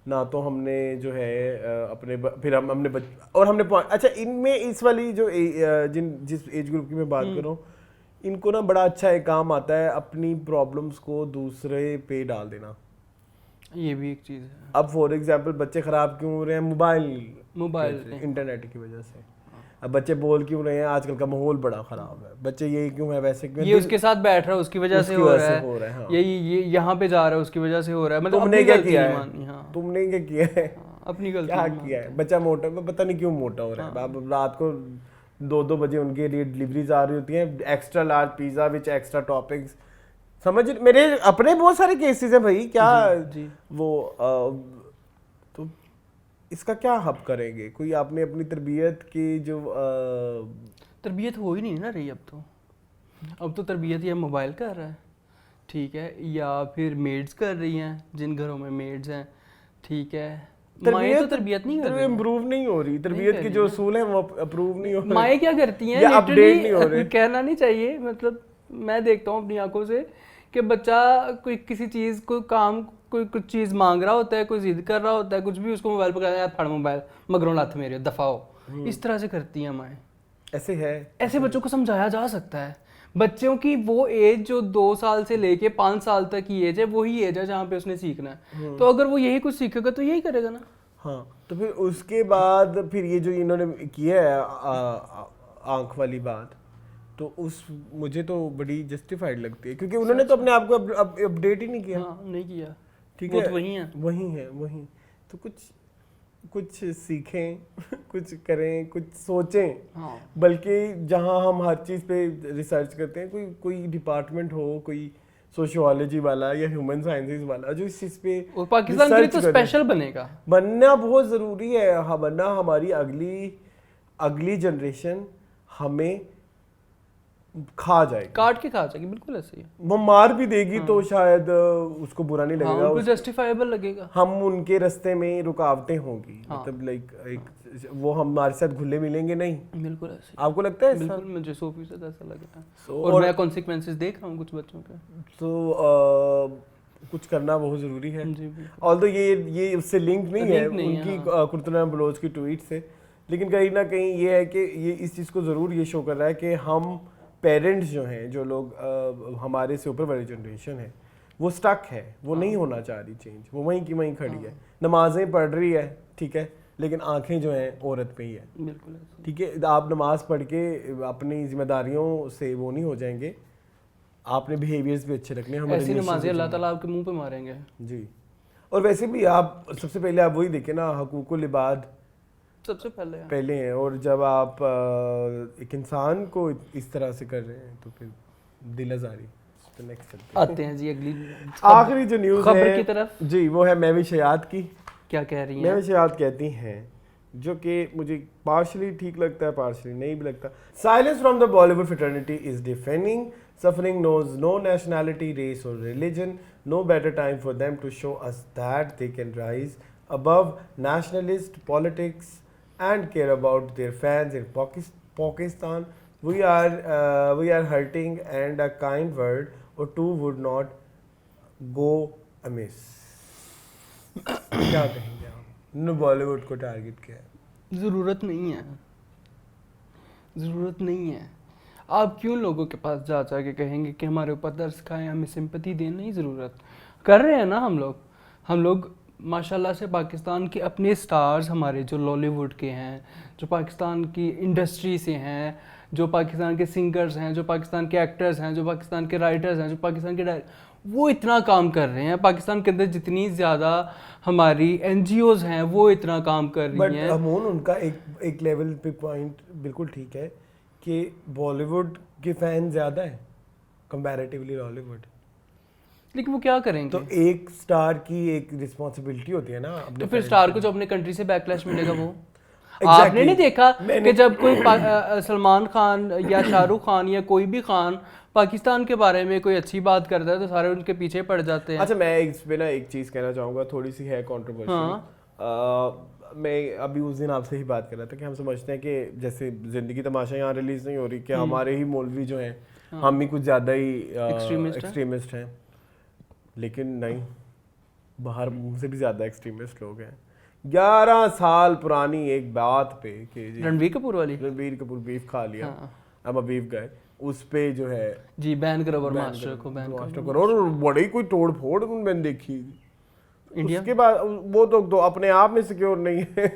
ना तो हमने जो है अपने फिर हमने और हमने अच्छा, इनमें इस वाली जो जिस एज ग्रुप की मैं बात कर रहा हूँ, इनको ना बड़ा अच्छा एक काम आता है अपनी प्रॉब्लम्स को दूसरे पे डाल देना। ये भी एक चीज़ है। अब फॉर एग्जांपल बच्चे खराब क्यों हो रहे हैं? मोबाइल इंटरनेट की वजह से। अब बच्चे बोल क्यों रहे हैं, आजकल का माहौल बड़ा खराब है, बच्चे ये क्यों है वैसे क्यों, ये उसके साथ बैठ रहा है उसकी वजह से हो रहा है, हाँ। ये यहाँ पे जा रहा है उसकी वजह से हो रहा है, मतलब तुमने क्या किया है, तुमने क्या किया है, अपनी गलती क्या किया है। बच्चा मोटा, पता नहीं क्यों मोटा हो रहा है, अब रात को 2-2 बजे उनके लिए डिलीवरीज आ रही होती हैं, एक्स्ट्रा लार्ज पिज्जा विच एक्स्ट्रा टॉपिंग्स, समझ, मेरे अपने बहुत सारे केसेस हैं भाई, क्या जी। वो तो इसका क्या हब करेंगे, कोई आपने अपनी तरबियत की जो तरबियत हो ही नहीं ना रही अब तो तरबियत ये मोबाइल कर रहा है, ठीक है, या फिर मेड्स कर रही हैं जिन घरों में मेड्स हैं, ठीक है, माएँ तो तरबियत नहीं कर रही, इम्प्रूव नहीं हो रही, तरबियत के जो उसूल हैं वो अप्रूव नहीं हो रहे, माएँ क्या करती हैं, अपडेट नहीं हो रहे, कहना नहीं चाहिए, मतलब मैं देखता हूँ अपनी आंखों से कि बच्चा कोई किसी चीज़ कोई काम कोई कुछ चीज़ मांग रहा होता है, कोई जिद कर रहा होता है, कुछ भी, उसको मोबाइल पर कहता है यार फड़ मोबाइल, मगरों लात मेरे दफाओ, इस तरह से करती हैं माएँ। ऐसे है, ऐसे बच्चों को समझाया जा सकता है, बच्चों की वो एज जो 2 साल से लेके 5 साल तक की एज है, वही एज है जहाँ पे उसने सीखना है, तो अगर वो यही कुछ सीखेगा तो यही करेगा ना। हाँ, तो फिर उसके बाद फिर ये जो इन्होंने किया है आंख वाली बात, तो उस मुझे तो बड़ी जस्टिफाइड लगती है, क्योंकि उन्होंने तो अपने आप को अपडेट ही नहीं किया। हाँ, नहीं किया, ठीक है, तो वही है वही तो कुछ सीखें कुछ करें, कुछ सोचें, हाँ। बल्कि जहाँ हम हर चीज़ पे रिसर्च करते हैं, कोई डिपार्टमेंट हो, कोई सोशियोलॉजी वाला या ह्यूमन साइंसेज वाला जो इस चीज़ पे, और पाकिस्तान के लिए तो स्पेशल बनना बहुत ज़रूरी है, वरना हमारी अगली जनरेशन हमें खा जाएगी, काट के खा जाएगी, बिल्कुल ऐसे ही, वो मार भी देगी, हाँ। तो शायद उसको बुरा नहीं लगेगा, उनको जस्टिफाइबल लगेगा, हम उनके रास्ते में रुकावटें होंगी, हाँ। मतलब लाइक वो हमारे साथ घुले मिलेंगे नहीं, बिल्कुल ऐसे। आपको लगता है? बिल्कुल, मुझे 100% ऐसा लग रहा है, और मैं कॉन्सिक्वेंसेस देख रहा हूँ कुछ बच्चों के, तो कुछ करना बहुत ज़रूरी है, ऑल्दो ये उससे लिंक नहीं है उनकी कुर्तुला बलोच की ट्वीट से, लेकिन कहीं ना कहीं ये है कि ये इस चीज़ को ज़रूर ये शो कर रहा है कि हम पेरेंट्स जो हैं, जो लोग हमारे से ऊपर वाली जनरेशन है, वो स्टक है, वो नहीं होना चाह रही चेंज, वो वहीं की वहीं खड़ी है, नमाजें पढ़ रही है, ठीक है, लेकिन आंखें जो हैं औरत पे ही है, बिल्कुल, ठीक है, आप नमाज पढ़ के अपनी जिम्मेदारियों से वो नहीं हो जाएंगे, आपने बिहेवियर्स भी अच्छे रखने, हमारे ऐसी नमाजें अल्लाह ताला आपके मुंह पे मारेंगे जी। और वैसे भी आप सबसे पहले आप वही देखें ना, हकूकुल इबाद सबसे पहले हैं, और जब आप एक इंसान को इस तरह से कर रहे हैं तो फिर दिल आजारी। नेक्स्ट आते हैं जी अगली आखिरी जो न्यूज़ खबर की तरफ जी, वो है महवी शयात की। क्या कह रही हैं? महवी शयात कहती हैं, जो कि मुझे पार्शली ठीक लगता है, पार्शली नहीं भी लगता। Silence from the Bollywood fraternity is defending suffering knows no nationality, race or religion. No better time for them to show us that they can rise above nationalist politics and care about their fans in Pakistan. We are hurting, and a kind word or two would not go amiss. क्या कहेंगे आप? बॉलीवुड को target किया है। ज़रूरत नहीं है। आप क्यों लोगों के पास जा के कहेंगे कि हमारे ऊपर दर्स खाएं, हमें सिंपैथी दें? नहीं ज़रूरत, कर रहे हैं ना हम लोग माशाल्लाह से। पाकिस्तान के अपने स्टार्स हमारे जो लॉलीवुड के हैं, जो पाकिस्तान की इंडस्ट्री से हैं, जो पाकिस्तान के सिंगर्स हैं, जो पाकिस्तान के एक्टर्स हैं, जो पाकिस्तान के राइटर्स हैं, जो पाकिस्तान के वो इतना काम कर रहे हैं। पाकिस्तान के अंदर जितनी ज़्यादा हमारी NGOs हैं वो इतना काम कर रही हैं। अमून उनका एक लेवल पे पॉइंट बिल्कुल ठीक है कि बॉलीवुड के फैन ज़्यादा है कंपैरेटिवली हॉलीवुड, लेकिन वो क्या करेंगे? तो एक स्टार की एक रिस्पॉन्सिबिलिटी होती है ना। तो फिर स्टार को जो अपने कंट्री से बैकलैश मिलेगा वो आपने नहीं देखा कि जब कोई सलमान खान या शाहरुख खान या कोई भी खान पाकिस्तान के बारे में कोई अच्छी बात करता है तो सारे उनके पीछे पड़ जाते हैं। अच्छा, मैं इस पे ना एक चीज़ कहना चाहूँगा, थोड़ी सी है कंट्रोवर्शियल। मैं अभी उस दिन आपसे ही बात कर रहा था कि हम समझते हैं कि जैसे ज़िंदगी तमाशा यहाँ रिलीज़ नहीं हो रही, कि हमारे ही मौलवी जो हैं हम ही कुछ ज़्यादा ही एक्सट्रीमिस्ट हैं, लेकिन नहीं, बाहर मुझसे भी ज़्यादा एक्सट्रीमिस्ट लोग हैं। 11 साल पुरानी एक बात पे कि रणबीर कपूर बीफ खा लिया, अब बीफ गए उस पे जो है जी बैन करो, मास्टर करो, और बड़ी कोई तोड़ फोड़ मैंने देखी इंडिया। उसके बाद वो तो अपने आप में सिक्योर नहीं है,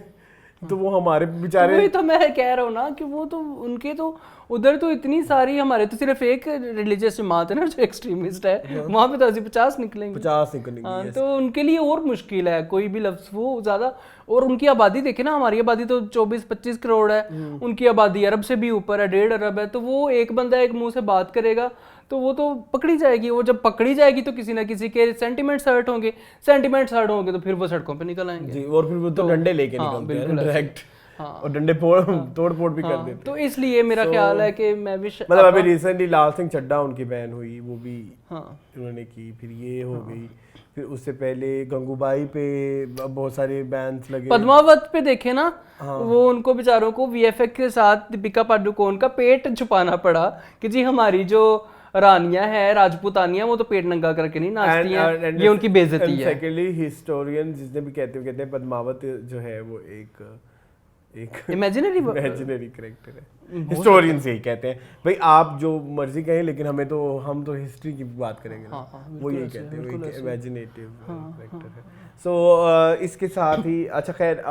तो वो हमारे बेचारे, वही तो मैं कह रहा हूँ ना कि वो तो उनके तो उधर तो इतनी सारी, हमारे तो सिर्फ एक रिलीजियस जमात है ना जो एक्सट्रीमिस्ट है, वहाँ पे तो 80-50 निकलेंगे, 50 निकलेंगे। हाँ, तो उनके लिए और मुश्किल है कोई भी लफ्ज वो ज्यादा। और उनकी आबादी देखे ना, हमारी आबादी तो 24-25 करोड़ है, उनकी आबादी अरब से भी ऊपर है, 1.5 अरब है। तो वो एक बंदा एक मुंह से बात करेगा तो वो तो पकड़ी जाएगी, वो जब पकड़ी जाएगी तो किसी ना किसी के सेंटिमेंट्स हर्ट होंगे, सेंटिमेंट्स हर्ट होंगे तो फिर वो सड़कों पे निकल आएंगे जी, और फिर वो तो डंडे लेके निकलते हैं डायरेक्ट, और डंडे तोड़ फोड़ भी कर देते हैं। तो इसलिए मेरा ख्याल है कि मैं भी मतलब अभी रिसेंटली लाल सिंह चड्ढा उनकी बैन हुई, वो भी उन्होंने की, फिर ये हो गई, फिर उससे पहले गंगूबाई पे बहुत सारे बैन्स लगे। पद्मावत पे देखे ना, वो उनको बेचारों को वीएफएक्स के साथ दीपिका पादुकोण का पेट छुपाना पड़ा कि जी हमारी जो रानियां है राजपूतानियां वो तो पेट नंगा करके नहीं नाचती हैं, ये उनकी बेइज्जती है। सेकेंडली हिस्टोरियन जितने भी कहते हैं पद्मावत जो है वो एक इमेजिनरी कैरेक्टर है। हिस्टोरियंस यही कहते हैं भाई, आप जो मर्जी कहें लेकिन हम तो हिस्ट्री की बात करेंगे ना, वो यही कहते हैं, वो एक इमेजिनेटिव कैरेक्टर है। सो इसके साथ ही अच्छा खैर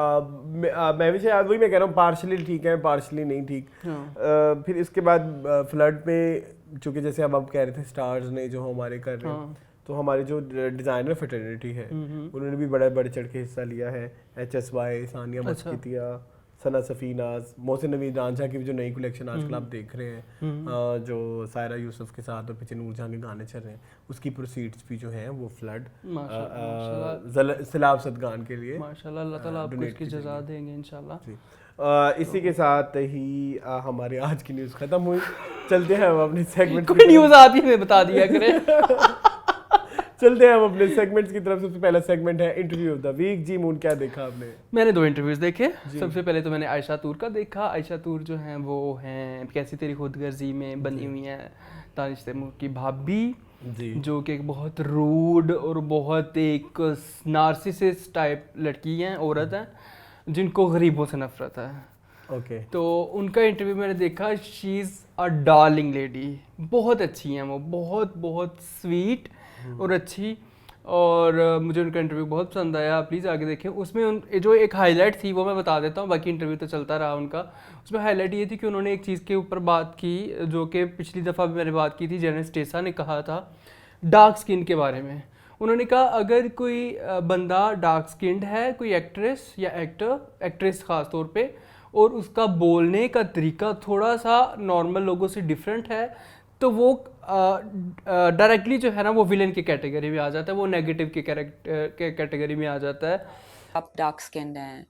मैं भी शायद वही मैं कह रहा हूँ, पार्शली ठीक है, पार्शली नहीं ठीक। फिर इसके बाद फ्लड पे चूंकि जैसे अब आप कह रहे थे स्टार्स ने जो हमारे कर रहे हैं, तो हमारे जो डिजाइनर फ्रेटर्निटी है उन्होंने भी बड़ा बढ़ चढ़ के हिस्सा लिया है। HSY, सानिया मस्कितिया, सना सफीनाज, मोहसिन नवीद रांझा की भी जो नई कलेक्शन आजकल आप देख रहे हैं, जो सायरा यूसुफ के साथ और पीछे नूरजहां के गाने चल रहे हैं, उसकी प्रोसीड्स भी जो हैं वो फ्लड सैलाब सदगान के लिए माशाल्लाह, अल्लाह ताला आपको इसकी जज़ा देंगे इंशाल्लाह। इसी के साथ ही हमारी आज की न्यूज़ खत्म हुई। चलते हैं हम अपने सेगमेंट, कोई न्यूज़ आती है हमें बता दिया करें। चलते हैं हम अपने सेगमेंट्स की तरफ। सबसे पहला सेगमेंट है इंटरव्यू ऑफ द वीक। जी मून, क्या देखा आपने? मैंने 2 इंटरव्यूज देखे। सबसे पहले तो मैंने आयशा तूर का देखा। आयशा तूर जो हैं वो हैं कैसी तेरी खुदगर्जी में बनी हुई हैं दानिश तैमूर की भाभी, जो कि एक बहुत रूड और बहुत एक नार्सिसिस्ट टाइप लड़की हैं, औरत हैं, जिनको गरीबों से नफरत है। तो उनका इंटरव्यू मैंने देखा। She is a darling lady, बहुत अच्छी हैं वो, बहुत बहुत स्वीट और अच्छी, और मुझे उनका इंटरव्यू बहुत पसंद आया। प्लीज़ आगे देखें। उसमें जो एक हाईलाइट थी वो मैं बता देता हूँ, बाकी इंटरव्यू तो चलता रहा उनका। उसमें हाईलाइट ये थी कि उन्होंने एक चीज़ के ऊपर बात की जो कि पिछली दफ़ा भी मैंने बात की थी, जेनिस टेसा ने कहा था डार्क स्किन के बारे में। उन्होंने कहा अगर कोई बंदा डार्क स्किन्ड है, कोई एक्ट्रेस या एक्ट्रेस ख़ास तौर पे, और उसका बोलने का तरीका थोड़ा सा नॉर्मल लोगों से डिफरेंट है, तो वो डायरेक्टली जो है ना वो विलन की कैटेगरी में आ जाता है, वो नेगेटिव के कैटेगरी में आ जाता है। आप डार्क स्किन्ड हैं,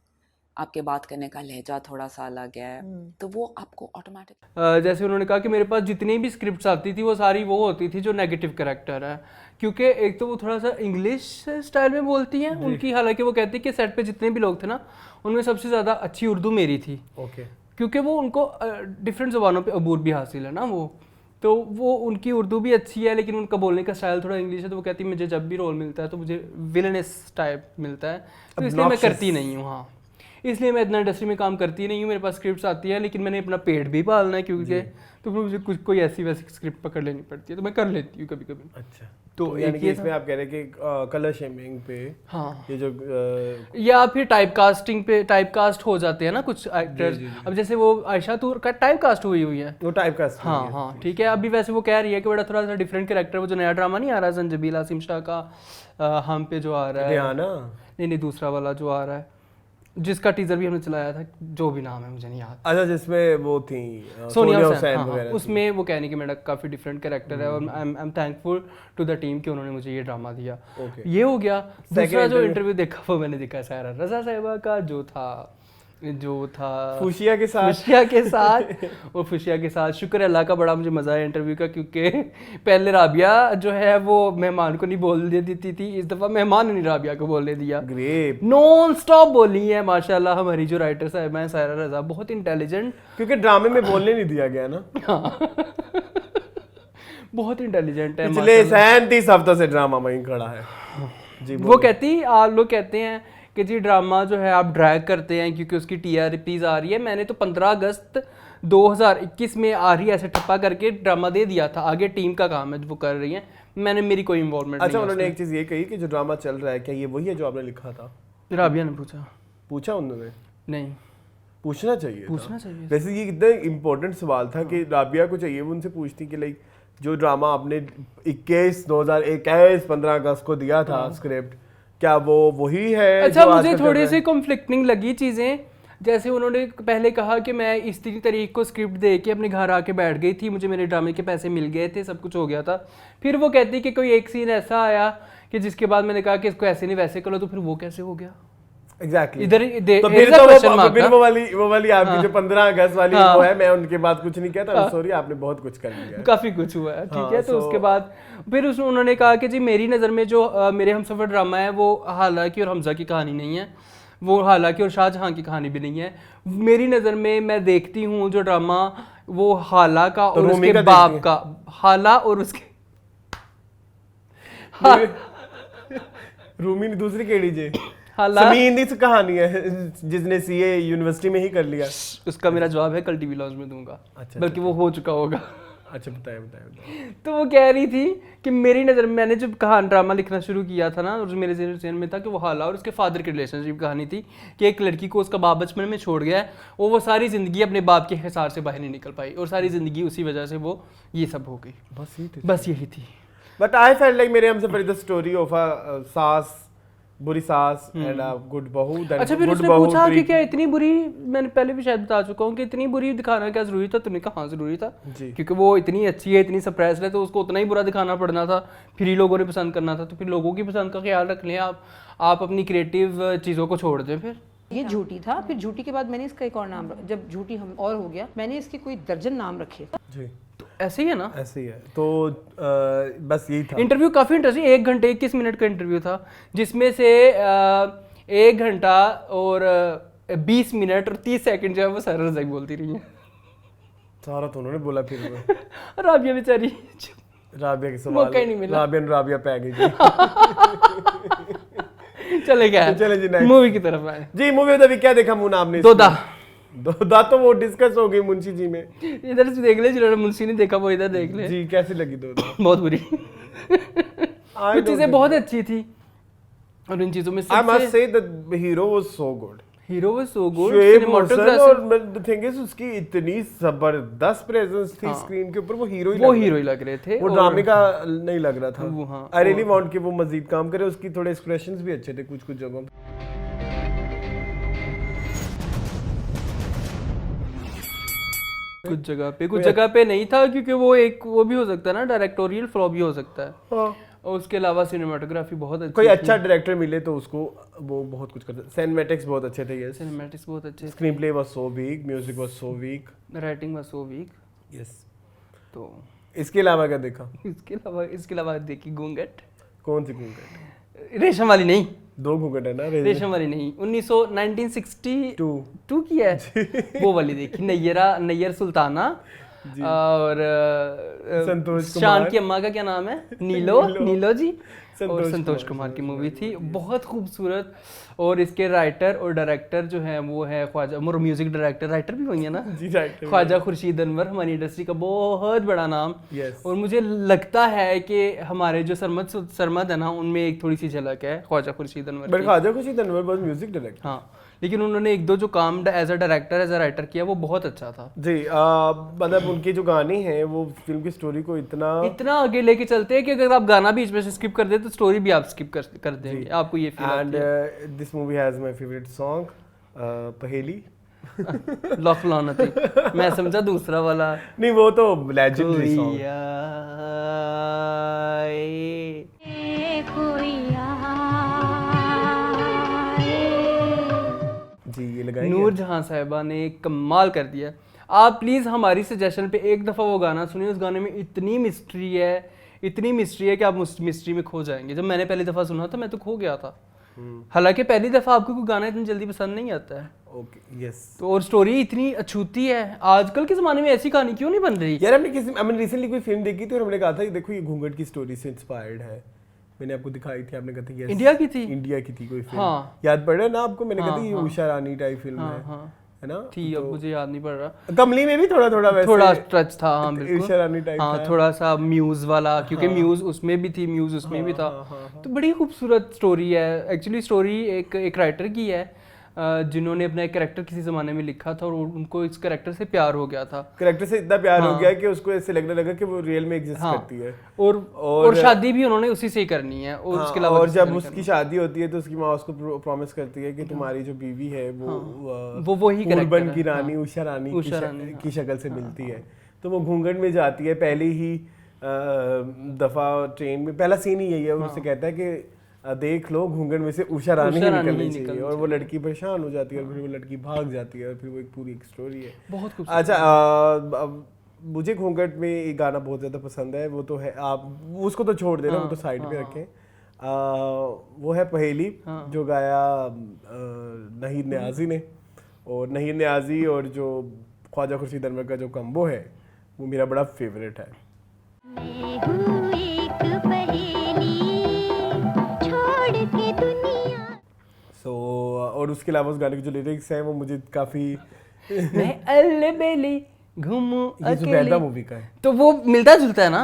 आपके बात करने का लहजा थोड़ा सा अलग है, तो वो आपको ऑटोमेटिक जैसे उन्होंने कहा कि मेरे पास जितनी भी स्क्रिप्ट्स आती थी वो सारी वो होती थी जो नेगेटिव कैरेक्टर है, क्योंकि एक तो वो थोड़ा सा इंग्लिश स्टाइल में बोलती हैं उनकी। हालांकि वो कहती है कि सेट पे जितने भी लोग थे ना उनमें सबसे ज़्यादा अच्छी उर्दू मेरी थी, क्योंकि वो उनको डिफरेंट ज़बानों पे अबूर भी हासिल है ना वो, तो वो उनकी उर्दू भी अच्छी है लेकिन उनका बोलने का स्टाइल थोड़ा इंग्लिश है। तो वो कहती है मुझे जब भी रोल मिलता है तो मुझे विलनेस टाइप मिलता है, तो इसलिए मैं करती नहीं हूँ। हाँ, इसलिए मैं इतना इंडस्ट्री में काम करती नहीं हूँ। मेरे पास स्क्रिप्ट्स आती है लेकिन मैंने अपना पेट भी पालना है, क्योंकि तो फिर मुझे कुछ कोई ऐसी वैसी स्क्रिप्ट पकड़ लेनी पड़ती है, तो मैं कर लेती हूँ कभी कभी। अच्छा, तो यानी कि इसमें आप कह रहे हैं कि कलर शेमिंग पे, हाँ, ये जो या फिर टाइप कास्टिंग पे टाइप कास्ट हो जाते हैं ना कुछ एक्टर्स। अब जैसे वो आयशा तूर का टाइप कास्ट हुई है, वो टाइप कास्ट। हाँ हाँ ठीक है। अभी वैसे वो कह रही है कि बड़ा थोड़ा सा डिफरेंट कैरेक्टर, वो जो नया ड्रामा नहीं आ रहा संजबील आसिम शाह का हम पे जो आ रहा है, नहीं दूसरा वाला जो आ रहा है, जिसका टीजर भी हमने चलाया था, जो भी नाम है मुझे नहीं याद। अच्छा, जिसमें वो थी सोनिया हुसैन वगैरह, उसमें वो कहने कि मेरा काफ़ी डिफरेंट कैरेक्टर है, और I am thankful to the team कि उन्होंने मुझे ये ड्रामा दिया। ये हो गया। दूसरा जो इंटरव्यू देखा वो मैंने देखा सायरा रज़ा साहिबा का, जो था फुशिया के साथ शुक्र अल्लाह का, बड़ा मुझे मज़ा आया इंटरव्यू का, क्योंकि पहले राबिया जो है वो मेहमान को नहीं बोलने देती थी, इस दफ़ा मेहमान ने राबिया को बोलने दिया। ग्रेट, नॉन स्टॉप बोली है माशाल्लाह। हमारी जो राइटर साहिबा हैं सायरा रज़ा, बहुत इंटेलिजेंट, क्योंकि ड्रामे में बोलने नहीं दिया गया ना। बहुत इंटेलिजेंट है। पिछले 37 हफ्तों से ड्रामा वहीं खड़ा है जी। वो कहती, आप लोग कहते हैं कि जी ड्रामा जो है आप ड्रैग करते हैं क्योंकि उसकी TRPs आ रही है। मैंने तो 15 अगस्त 2021 में आ रही है ऐसे ठप्पा करके ड्रामा दे दिया था, आगे टीम का काम है जो वो कर रही है, मैंने मेरी कोई इन्वॉल्वमेंट नहीं। अच्छा, उन्होंने एक चीज़ ये कही कि जो ड्रामा चल रहा है क्या ये वही है जो आपने लिखा था? राबिया ने पूछा उन्होंने? नहीं, पूछना चाहिए। वैसे ये कितना इम्पोर्टेंट सवाल था कि राबिया को चाहिए वो उनसे पूछती कि लाइक जो ड्रामा आपने 15 अगस्त को दिया था स्क्रिप्ट, क्या वो वही है? अच्छा, मुझे थोड़े से कॉन्फ्लिक्टिंग लगी चीजें। जैसे उन्होंने पहले कहा कि मैं इस 3 तारीख को स्क्रिप्ट दे के अपने घर आके बैठ गई थी, मुझे मेरे ड्रामे के पैसे मिल गए थे, सब कुछ हो गया था। फिर वो कहती कि कोई एक सीन ऐसा आया कि जिसके बाद मैंने कहा कि इसको ऐसे नहीं वैसे करो, तो फिर वो कैसे हो गया? एग्जैक्टली इधर तो फिर वो वाली आपकी जो 15 अगस्त वाली वो है, मैं उनके बाद कुछ नहीं कहता, सॉरी आपने बहुत कुछ कर लिया, काफी कुछ हुआ है, ठीक है। तो उसके बाद फिर उन्होंने कहा कि जी मेरी नज़र में जो मेरे हमसफर ड्रामा है वो हालांकि और हमजा की कहानी नहीं है, वो हालांकि और शाहजहां की कहानी भी नहीं है। मेरी नज़र में मैं देखती हूँ जो ड्रामा वो हाला का और उसके बाप का, हाला और उसके रूमी दूसरी केड़ी जे समीन से कहानी है जिसने सीए यूनिवर्सिटी में ही कर लिया। उसका मेरा जवाब है कल टीवी लॉन्च में दूंगा। अच्छा, बल्कि वो हो चुका होगा। अच्छा बताए। तो वो कह रही थी कि मेरी नज़र में मैंने जब कहानी ड्रामा लिखना शुरू किया था ना, और मेरे ज़हन में था कि वो हाला और उसके फादर की रिलेशनशिप कहानी थी कि एक लड़की को उसका बाप बचपन में छोड़ गया है, वो सारी ज़िंदगी अपने बाप के हिसार से बाहर नहीं निकल पाई और सारी ज़िंदगी उसी वजह से वो ये सब हो गई। बस यही थी। बट आई फेल्ट लाइक मेरे हमसे द स्टोरी ऑफ अ सास, बुरी सास एंड अ गुड बहू। अच्छा, फिर उसने पूछा कि क्या इतनी बुरी, मैंने पहले भी शायद बता चुका हूँ कि इतनी बुरी दिखाना क्या जरूरी था? तुमने कहा हाँ जरूरी था, क्योंकि वो इतनी अच्छी है, इतनी सरप्राइज है, तो उसको उतना ही बुरा दिखाना पड़ना था, फिर ही लोगों ने पसंद करना था। तो फिर लोगों की पसंद का ख्याल रख लें आप अपनी क्रिएटिव चीज़ों को छोड़ दें। फिर ये झूठी था, फिर झूठी के बाद मैंने इसका एक और नाम, जब झूठी हम और हो गया, मैंने इसके कोई दर्जन नाम रखे। जी ऐसे ही है ना? ऐसे ही है। तो बस यही था। इंटरव्यू काफ़ी इंटरेस्टिंग, 1 घंटे 21 मिनट का इंटरव्यू था, जिसमें से 1 घंटा और 20 मिनट और 30 सेकंड जो है वो सारा रज़ाक बोलती रही है। सारा तो उन्होंने बोला फिर राबिया बेचारी, राबिया के सवाल मौका ही नहीं मिला। राबिया पै गई थी। चले जी मूवी की तरफ आए जी। मूवी अभी क्या देखा मुन्ना आपने? दो तो वो डिस्कस हो गई मुंशी जी में, इधर से देख ले, जिन्होंने मुंशी नहीं देखा वो इधर देख ले जी। कैसी लगी दो? बहुत बुरी। कुछ चीजें बहुत अच्छी थी और इन चीजों में I must say the hero was so good. Hero was so good. और द थिंग इज उसकी इतनी जबरदस्त प्रेजेंस थी स्क्रीन के ऊपर, वो हीरो ही लग रहे थे, वो ड्रामे का नहीं लग रहा था। आई रियली वांट कि वो मजीद काम करे, उसकी थोड़े एक्सप्रेशंस भी अच्छे थे कुछ जगहों पे। कुछ जगह पे नहीं था, क्योंकि वो भी हो सकता है ना, डायरेक्टोरियल फ्लॉ भी हो सकता है। और उसके अलावा सिनेमेटोग्राफी बहुत अच्छी, कोई अच्छा डायरेक्टर मिले तो उसको वो बहुत कुछ करता। सिनेमैटिक्स बहुत अच्छे थे। यस, सिनेमैटिक्स बहुत अच्छे। Screen play was so weak, music was so weak, writing was so weak. Yes. तो इसके अलावा क्या देखा? इसके अलावा देखी घूंघट। कौन सी घूंघट? रेशम वाली नहीं, 2 घूंघट है ना। रेशम वाली नहीं, 1962 की है वो वाली देखी। नैयर सुल्ताना और शान की अम्मा का क्या नाम है? नीलो जी, और संतोष कुमार की मूवी थी, बहुत खूबसूरत। और इसके राइटर और डायरेक्टर जो है वो है ख्वाजा, और म्यूजिक डायरेक्टर राइटर भी वही है ना जी, ख्वाजा खुर्शीद अनवर, हमारी इंडस्ट्री का बहुत बड़ा नाम। और मुझे लगता है कि हमारे जो सरमद है ना, उनमें एक थोड़ी सी झलक है ख्वाजा खुर्शीद अनवर। ख्वाजा खुर्शीद अनवर बहुत म्यूजिक डायरेक्टर, हाँ, लेकिन उन्होंने 1-2 जो काम as a director as a writer किया वो बहुत अच्छा था जी। मतलब उनके जो गाने हैं वो फिल्म की स्टोरी को इतना आगे लेके चलते हैं कि अगर आप गाना बीच में से स्किप कर दे तो स्टोरी भी आप स्किप कर देंगे, आपको ये फील आती है। And this movie has my favourite song पहेली लॉक लानती। मैं समझा दूसरा वाला, नहीं वो तो लेजेंडरी सॉन्ग। नूर जहां साहिबा ने कमाल कर दिया। आप प्लीज़ हमारी सजेशन पे एक दफ़ा वो गाना सुनिए, उस गाने में इतनी मिस्ट्री है कि आप मिस्ट्री में खो जाएंगे। जब मैंने पहली दफ़ा सुना था मैं तो खो गया था। हालांकि पहली दफ़ा आपको कोई गाना इतनी जल्दी पसंद नहीं आता है। Okay, yes. तो और स्टोरी इतनी अछूती है। आजकल के ज़माने में ऐसी कहानी क्यों नहीं बन रही यार? हमने रिसेंटली कोई फिल्म देखी थी और हमने कहा था देखो ये घूंघट की स्टोरी से इंस्पायर्ड है। मैंने आपको दिखाई थी, आपने कहा था यस, इंडिया की थी कोई फिल्म। हाँ, याद पड़ रहा है ना आपको? मैंने कहा था ये उषा रानी टाइप फिल्म है ना? थी, अब मुझे याद नहीं पड़ रहा। कमली में भी थोड़ा वैसे थोड़ा टच था। हाँ बिल्कुल, उषा रानी टाइप। हाँ, थोड़ा सा म्यूज वाला, क्योंकि म्यूज उसमें भी थी, म्यूज उसमें भी था। तो बड़ी खूबसूरत स्टोरी है। एक्चुअली स्टोरी एक राइटर की है, जिन्होंने अपना एक कैरेक्टर किसी ज़माने में लिखा था और उनको इस कैरेक्टर से प्यार हो गया था, कैरेक्टर से इतना प्यार हो गया कि उसको ऐसे लगने लगा कि वो रियल में एग्जिस्ट करती है। और शादी भी उन्होंने उसी से ही करनी है। और उसके अलावा और जब उसकी शादी होती है तो उसकी माँ उसको प्रॉमिस करती है कि तुम्हारी जो बीवी है वो वही उर्बन की रानी उषा रानी की शक्ल से मिलती है। तो वो घूंघट में जाती है पहली ही दफा ट्रेन में, पहला सीन ही यही है, उससे कहता है कि देख लो घूंघट में से उषा रानी ही निकलनी चाहिए, और वो लड़की परेशान हो जाती है और फिर वो लड़की भाग जाती है और फिर वो एक पूरी एक स्टोरी है। बहुत खूबसूरत। अच्छा, मुझे घूंघट में एक गाना बहुत ज़्यादा पसंद है, वो तो है, आप उसको तो छोड़ देना, वो तो साइड पे रखें। वो है पहेली, जो गाया नहीद नियाज़ी ने, और नहीद नियाज़ी और जो ख्वाजा खुर्शीद अनवर का जो कम्बो है वो मेरा बड़ा फेवरेट है। और उसके अलावा उस गाने की जो लिरिक्स हैं वो मुझे काफ़ी मैं अलबेली घूमूं ये ज़ुबैदा मूवी का है, तो वो मिलता जुलता है ना।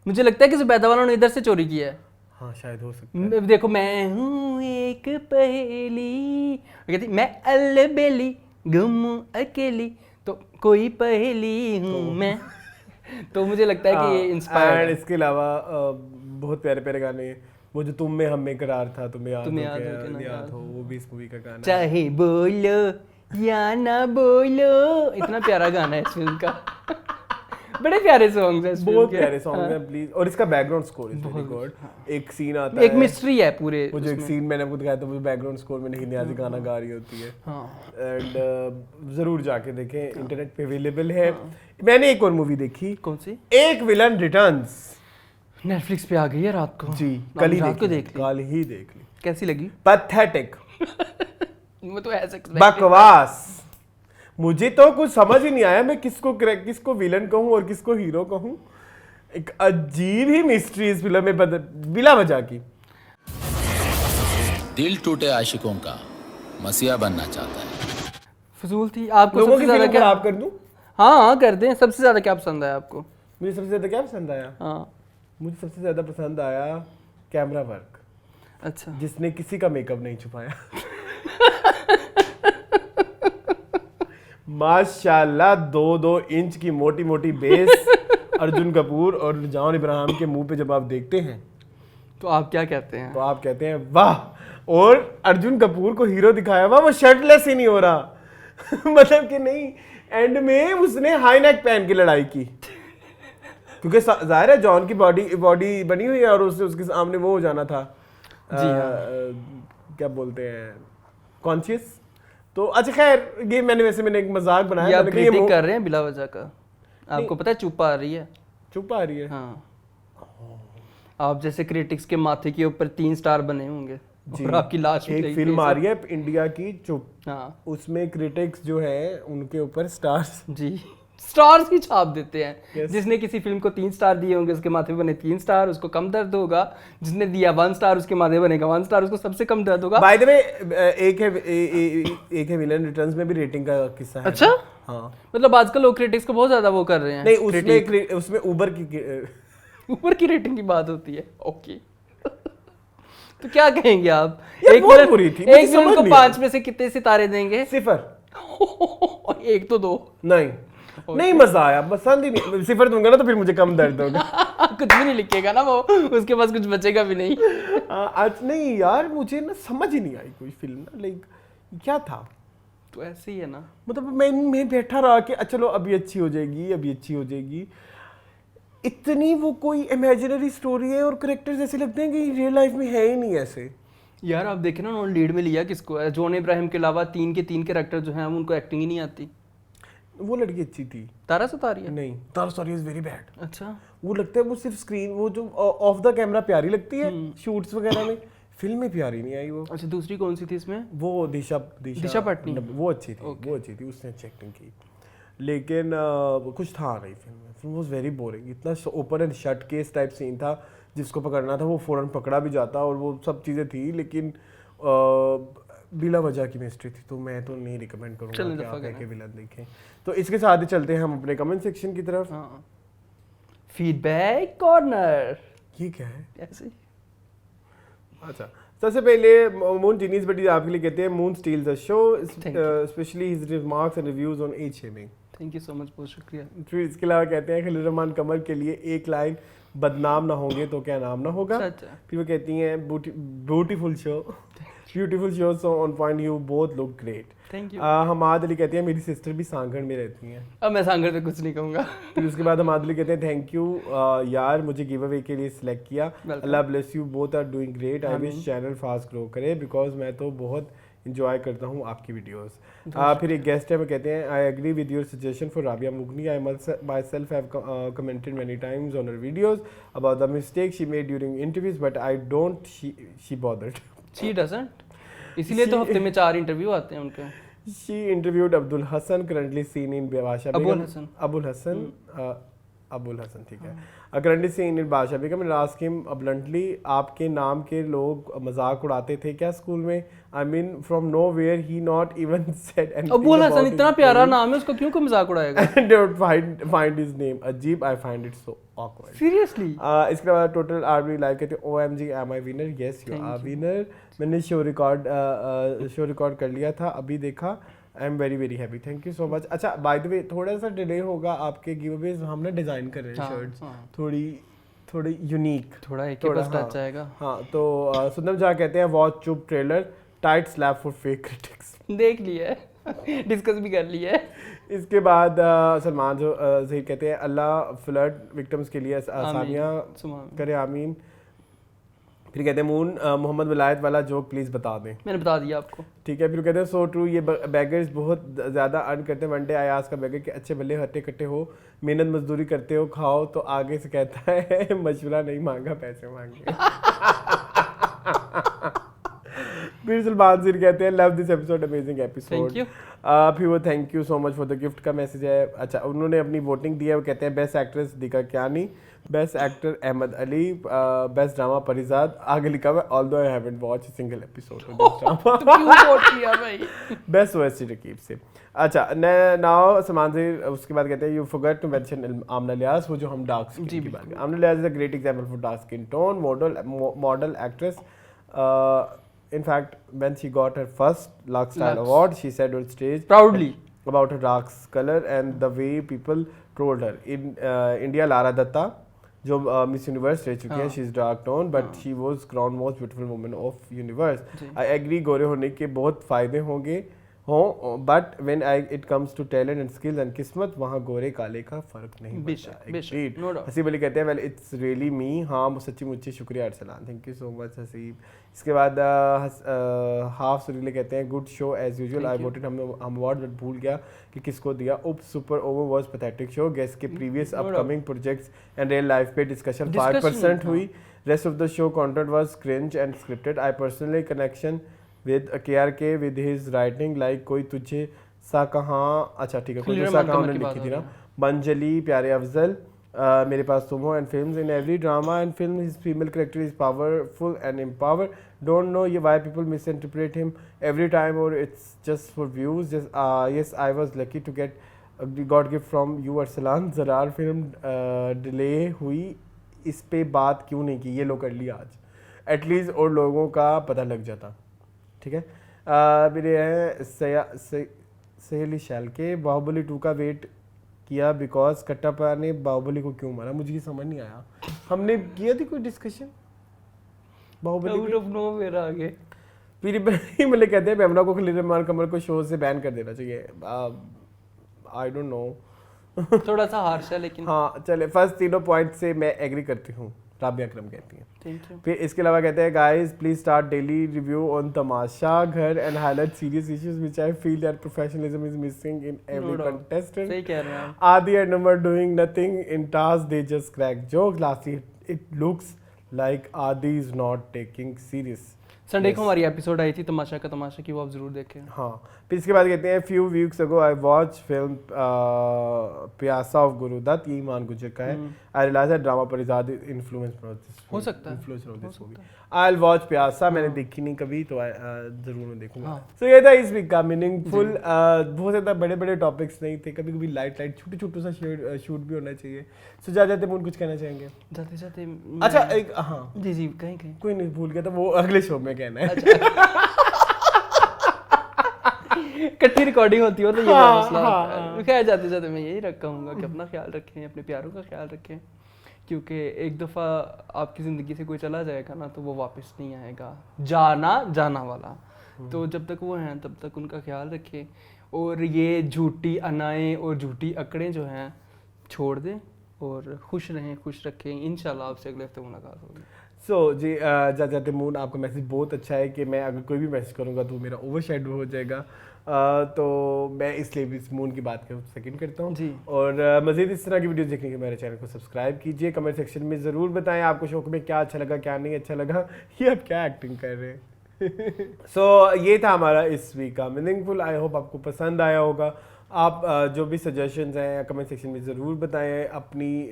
मुझे लगता है कि ज़ुबैदा वालों ने इधर से चोरी किया है। हाँ शायद हो सकता है। देखो, मैं हूँ एक पहेली, कहती मैं अलबेली घूमूं अकेली, तो कोई पहेली हूँ मैं। तो मुझे लगता है कि ये इंस्पायर्ड है। इसके अलावा बहुत प्यारे प्यारे गाने, वो जो तुम में हम में करार था, तुम्हें याद हो, वो भी इस मूवी का गाना। चाहे बोलो या ना बोलो, इतना प्यारा गाना है इस फिल्म का। बड़े प्यारे सॉन्ग्स हैं, बहुत प्यारे सॉन्ग्स हैं प्लीज। और इसका background score is very good. एक सीन आता है, एक मिस्ट्री है पूरे, वो जो एक सीन मैंने आपको दिखाया था, वो बैकग्राउंड स्कोर में नहीद नियाज़ी गाना गा रही होती है। एंड जरूर जाके देखें, इंटरनेट पे अवेलेबल है। मैंने एक और मूवी देखी। कौन सी? एक विलन रिटर्न्स, नेटफ्लिक्स पे आ गई है रात को। जी, कल ही देख ली। कैसी लगी? पैथेटिक, वो तो ऐसे बकवास, मुझे तो कुछ समझ ही नहीं आया मैं किसको विलन कहूं और किसको हीरो कहूं। एक अजीब ही मिस्ट्री इस फिल्म में बिला वजह की। दिल टूटे आशिकों का मसीहा बनना चाहता है। फजूल थी। आपको सबसे ज्यादा क्या आप कर दूं? हाँ कर दें। सबसे ज्यादा क्या पसंद आया आपको? मुझे सबसे ज्यादा क्या पसंद आया? हाँ, मुझे सबसे ज्यादा पसंद आया कैमरा वर्क। अच्छा, जिसने किसी का मेकअप नहीं छुपाया। माशाल्लाह 2-2 इंच की मोटी मोटी बेस अर्जुन कपूर और जॉन इब्राहिम के मुंह पे जब आप देखते हैं तो आप क्या कहते हैं? तो आप कहते हैं वाह। और अर्जुन कपूर को हीरो दिखाया हुआ, वो शर्टलेस ही नहीं हो रहा। मतलब कि नहीं, एंड में उसने हाई नेक पहन के लड़ाई की, क्योंकि जाहिर है जॉन की बॉडी बनी हुई है और उसके सामने वो हो जाना था। जी हाँ। क्या बोलते हैं, कॉन्शियस। तो अच्छा खैर, ये मैंने एक मजाक बनाया। आप क्रिटिक कर रहे हैं बिला वजह का? आपको पता है चुप आ रही है? चुप आ रही है? हाँ। आप जैसे क्रिटिक्स के माथे के ऊपर 3 स्टार बने होंगे और आपकी लाश एक फिल्म आ रही है इंडिया की, चुप। हाँ, उसमें क्रिटिक्स जो है उनके ऊपर स्टार्स, जी, स्टार्स की छाप देते हैं। जिसने किसी फिल्म को 3 स्टार दिए होंगे उसके माथे बने 3 स्टार, उसको कम दर्द होगा। जिसने दिया 1 स्टार उसके माथे बनेगा 1 स्टार, उसको सबसे कम दर्द होगा। बाय द वे एक है विलन रिटर्न्स में भी रेटिंग का किस्सा है। अच्छा, हाँ, मतलब आजकल लोग क्रिटिक्स को बहुत ज्यादा वो कर रहे हैं। नहीं, उसमें ऊबर की रेटिंग की बात होती है। ओके। तो क्या कहेंगे आप? एक फिल्म को 5 में से कितने सितारे देंगे? 0। एक तो 2 नहीं मजा आया, पसंद ही नहीं। 0 दूंगा ना तो फिर मुझे कम दर्द होगा। कुछ भी नहीं लिखेगा ना वो, उसके पास कुछ बचेगा भी नहीं। आज नहीं यार, मुझे ना समझ ही नहीं आई कोई फिल्म ना, लाइक क्या था। तो ऐसे ही है ना, मतलब मैं बैठा रहा कि चलो अभी अच्छी हो जाएगी। इतनी वो कोई इमेजिनरी स्टोरी है और कैरेक्टर्स ऐसे लगते हैं कि रियल लाइफ में है ही नहीं ऐसे। यार आप देखें ना, उन्होंने लीड में लिया किसको है? जॉन इब्राहिम के अलावा 3 के 3 कैरेक्टर जो हैं उनको एक्टिंग ही नहीं आती। वो लड़की अच्छी थी, तारा सुतारिया। नहीं, Tara Sutaria is very bad. अच्छा, वो लगता है वो सिर्फ स्क्रीन, वो जो ऑफ द कैमरा प्यारी लगती है शूट्स वगैरह में, फिल्म में प्यारी नहीं आई वो। अच्छा, दूसरी कौन सी थी इसमें? वो दिशा पटनी। वो अच्छी थी, उसने अच्छी एक्टिंग की। लेकिन कुछ था नहीं फिल्म में। Film was very boring. इतना open and shut case type scene था, जिसको पकड़ना था वो फौरन पकड़ा भी जाता और वो सब चीज़ें थी, लेकिन बिला वजह की मिस्ट्री थी। तो मैं तो नहीं रिकमेंड करूँगा कि आप एक विलन देखें। तो इसके साथ ही चलते हैं हम अपने कमेंट सेक्शन की तरफ। हाँ, फीडबैक कॉर्नर। ये क्या है? ऐसे। अच्छा, सबसे पहले मून जीनियस बड़ी आपके लिए कहते हैं Moon steals the show, specially his remarks and reviews on age shaming. Thank you so much, बहुत शुक्रिया। फिर इसके अलावा कहते हैं खलील रहमान कमर के लिए एक लाइन, बदनाम ना होंगे तो क्या नाम ना होगा। फिर वो कहती हैं beautiful show so on point, you both look great. Thank you. Hamad Ali कहती है मेरी सिस्टर भी सांगड़ में रहती हैं। अब मैं सांगड़ पे कुछ नहीं कहूँगा। फिर उसके बाद हमाद अली कहते हैं थैंक यू यार मुझे गिव अवे के लिए सिलेक्ट किया, अल्लाह bless you, both are doing great, I wish channel fast grow करे बिकॉज मैं तो बहुत इंजॉय करता हूँ आपकी वीडियोस। फिर एक गेस्ट है वो कहते हैं I agree with your suggestion for Rabia मुगनी, I myself have commented many times on her videos about the mistake she made during interviews but I don't she bothered, she doesn't, इसीलिए तो हफ्ते में 4 interview आते हैं उनके। She interviewed Abdul Hassan, currently seen in Basha Begum. Abul Hassan, ठीक है। Currently seen in Basha Begum and asked him bluntly, आपके नाम के लोग मजाक उड़ाते थे क्या स्कूल में? I mean, from nowhere he not even said anything. Abul Hasan इतना प्यारा नाम है, उसका क्यों को मजाक उड़ाएगा? Don't find his name अजीब, I find it so awkward. Seriously? इसके बाद टोटल आर्मी लाइव कहते हैं OMG am I winner? Yes you are winner. मैंने शो रिकॉर्ड कर लिया था, अभी देखा, I am very very happy, thank you so much. अच्छा बाय द वे थोड़ा सा डिले होगा आपके गिव अवेज, हम ना डिज़ाइन कर रहे हैं शर्ट्स थोड़ी यूनिक, थोड़ा एक बस टच आएगा। हाँ तो सुंदर झा कहते हैं वॉच चुप trailer tight slap for fake critics, देख लिया है, डिस्कस भी कर लिया है। इसके बाद सलमान जो जहीर कहते हैं अल्लाह फ्लड विक्टिम्स के लिए आसानियाँ करे आमीन। फिर कहते हैं मून मोहम्मद विलायत वाला जोक प्लीज़ बता दें, मैंने बता दिया आपको, ठीक है। फिर कहते हैं सो ट्रू, ये बैगर्स बहुत ज़्यादा अर्न करते हैं। वन डे आयास का बैगर कि अच्छे भले हट्टे कट्टे हो, मेहनत मजदूरी करते हो, खाओ, तो आगे से कहता है मशवरा नहीं मांगा पैसे मांगे। फिर सलमान सिर कहते हैं love this episode, amazing episode. फिर वो thank you so much for the gift का मैसेज है। अच्छा उन्होंने अपनी वोटिंग दी है, वो कहते हैं बेस्ट एक्ट्रेस दीका क्यानी, best actor Ahmed Ali, best drama Parizaad, आगे लिखा हुआ although I haven't watch a single episode of this drama. तो क्यों वोट किया भाई? बेस्ट ओएसटी रकीब से। अच्छा नाउ सलमान सिर उसके बाद कहते हैं you forgot to mention Aamna Ilyas, वो जो हम डार्क स्किन की बात करें, Aamna Ilyas is a great example for dark skin tone model actress. In fact, when she got her first Lux Style Award, she said on stage proudly about her dark color and the way people trolled her. In India, Lara Datta, जो Miss Universe रह चुकी है, she is dark tone, but she was crowned most beautiful woman of universe. I agree, गोरे होने के बहुत फायदे होंगे but when it comes to talent and skills and किस्मत, वहाँ गोरे काले का फर्क नहीं बनता। हसीब अली कहते हैं वेल इट्स रियली मी, हाँ सच्ची मुच्ची शुक्रिया Arsalan, thank you so much Haseeb. इसके बाद हाफ सुरीले कहते हैं good show as usual, I voted Hum award but भूल गया कि किसको दिया। उप super over was pathetic show, guest के previous upcoming projects and real life पे डिस्कशन 5% हुई, rest of the show content was cringe and scripted. I personally connection with KRK with his writing like कोई तुझे सा कहाँ, अच्छा ठीक है, कोई तो सा कहाँ उन्होंने लिखी थी ना, मंजली, प्यारे अफजल, मेरे Paas Tum Ho, and films in every drama and film his female character is powerful and empower, don't know ये why people misinterpret him every time और it's just for views. Yes I was lucky to get god gift from you Arsalan. Zarrar film delay हुई, इस पे बात क्यों नहीं की, ये लोग कर लिया आज एटलीस्ट और लोगों का पता लग जाता, ठीक है। मेरे हैं सहेली शैल के बाहुबली 2 का वेट किया बिकॉज कट्टापा ने बाहुबली को क्यों मारा, मुझे ये समझ नहीं आया। हमने किया थी कोई discussion Baahubali out of nowhere आ गए। फिर इब्राहिम अली कहते हैं पेमरा को खलील रहमान कमर को शो से बैन कर देना चाहिए। आई डोंट नो, थोड़ा सा हार्श है लेकिन हाँ चले, फर्स्ट तीनों पॉइंट से मैं एग्री करती हूँ, राबिया अकरम कहती हैं। Thank you. फिर इसके अलावा कहते हैं guys please start daily review on Tamasha Ghar and highlight serious issues which I feel that professionalism is missing in every contestant. सही कह रहे हैं आप। Aadi and number doing nothing in task, they just crack jokes, lastly it looks like Aadi is not taking serious. Sunday को हमारी episode I थी तमाशा का तमाशा की, वो आप जरूर देखें। हाँ फिर इसके बाद कहते हैं few weeks ago I watched film प्यासा ऑफ गुरुदत्त, ये ईमान गुजर का है। I realized that drama पर is ज़्यादा influence हो सकता है, I'll watch प्यासा, मैंने देखी नहीं कभी तो जरूर मैं देखूंगा। So ये था इस वीक का मीनिंगफुल, बहुत ज़्यादा बड़े बड़े टॉपिक्स नहीं थे, कभी कभी लाइट लाइट छोटे छोटे सा शूट भी होना चाहिए। सो जाते मून कुछ कहना चाहेंगे? जाते अच्छा एक हाँ जी कहीं कोई नहीं, भूल गया था, वो अगले शो में कहना है। इकट्ठी रिकॉर्डिंग होती हो तो ये मसला होता है। खैर जाते मैं यही कहूँगा कि अपना ख्याल रखें, अपने प्यारों का ख्याल रखें, क्योंकि एक दफ़ा आपकी ज़िंदगी से कोई चला जाएगा ना तो वो वापस नहीं आएगा, जाना वाला। तो जब तक वो हैं तब तक उनका ख्याल रखें, और ये झूठी अनाएं और झूठी अकड़ें जो हैं छोड़ दें और खुश रहें, खुश रखें। इंशाल्लाह आपसे अगले हफ्ते मुलाकात होगी। जी जाते मून, आपका मैसेज बहुत अच्छा है कि मैं अगर कोई भी मैसेज करूँगा तो मेरा ओवरशैडो हो जाएगा, तो मैं इसलिए भी इस मून की बात को सेकंड करता हूँ जी। और मज़ीद इस तरह की वीडियोस देखने के मेरे चैनल को सब्सक्राइब कीजिए। कमेंट सेक्शन में ज़रूर बताएं आपको शो में क्या अच्छा लगा क्या नहीं अच्छा लगा, ये आप क्या एक्टिंग कर रहे हैं। ये था हमारा इस वीक का मीनिंगफुल। आई होप आपको पसंद आया होगा। आप जो भी सजेशंस हैं कमेंट सेक्शन में ज़रूर बताएं, अपनी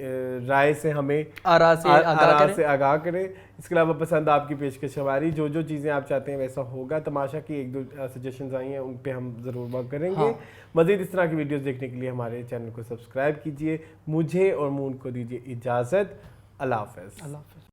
राय से हमें आरा से आगाह करें। इसके अलावा पसंद आपकी पेशकश हमारी, जो चीज़ें आप चाहते हैं वैसा होगा। तमाशा की एक दो सजेशंस आई हैं उन पे हम ज़रूर वर्क करेंगे। मज़ीद इस तरह की वीडियोस देखने के लिए हमारे चैनल को सब्सक्राइब कीजिए। मुझे और मून को दीजिए इजाज़त। अल्लाह हाफ़िज़।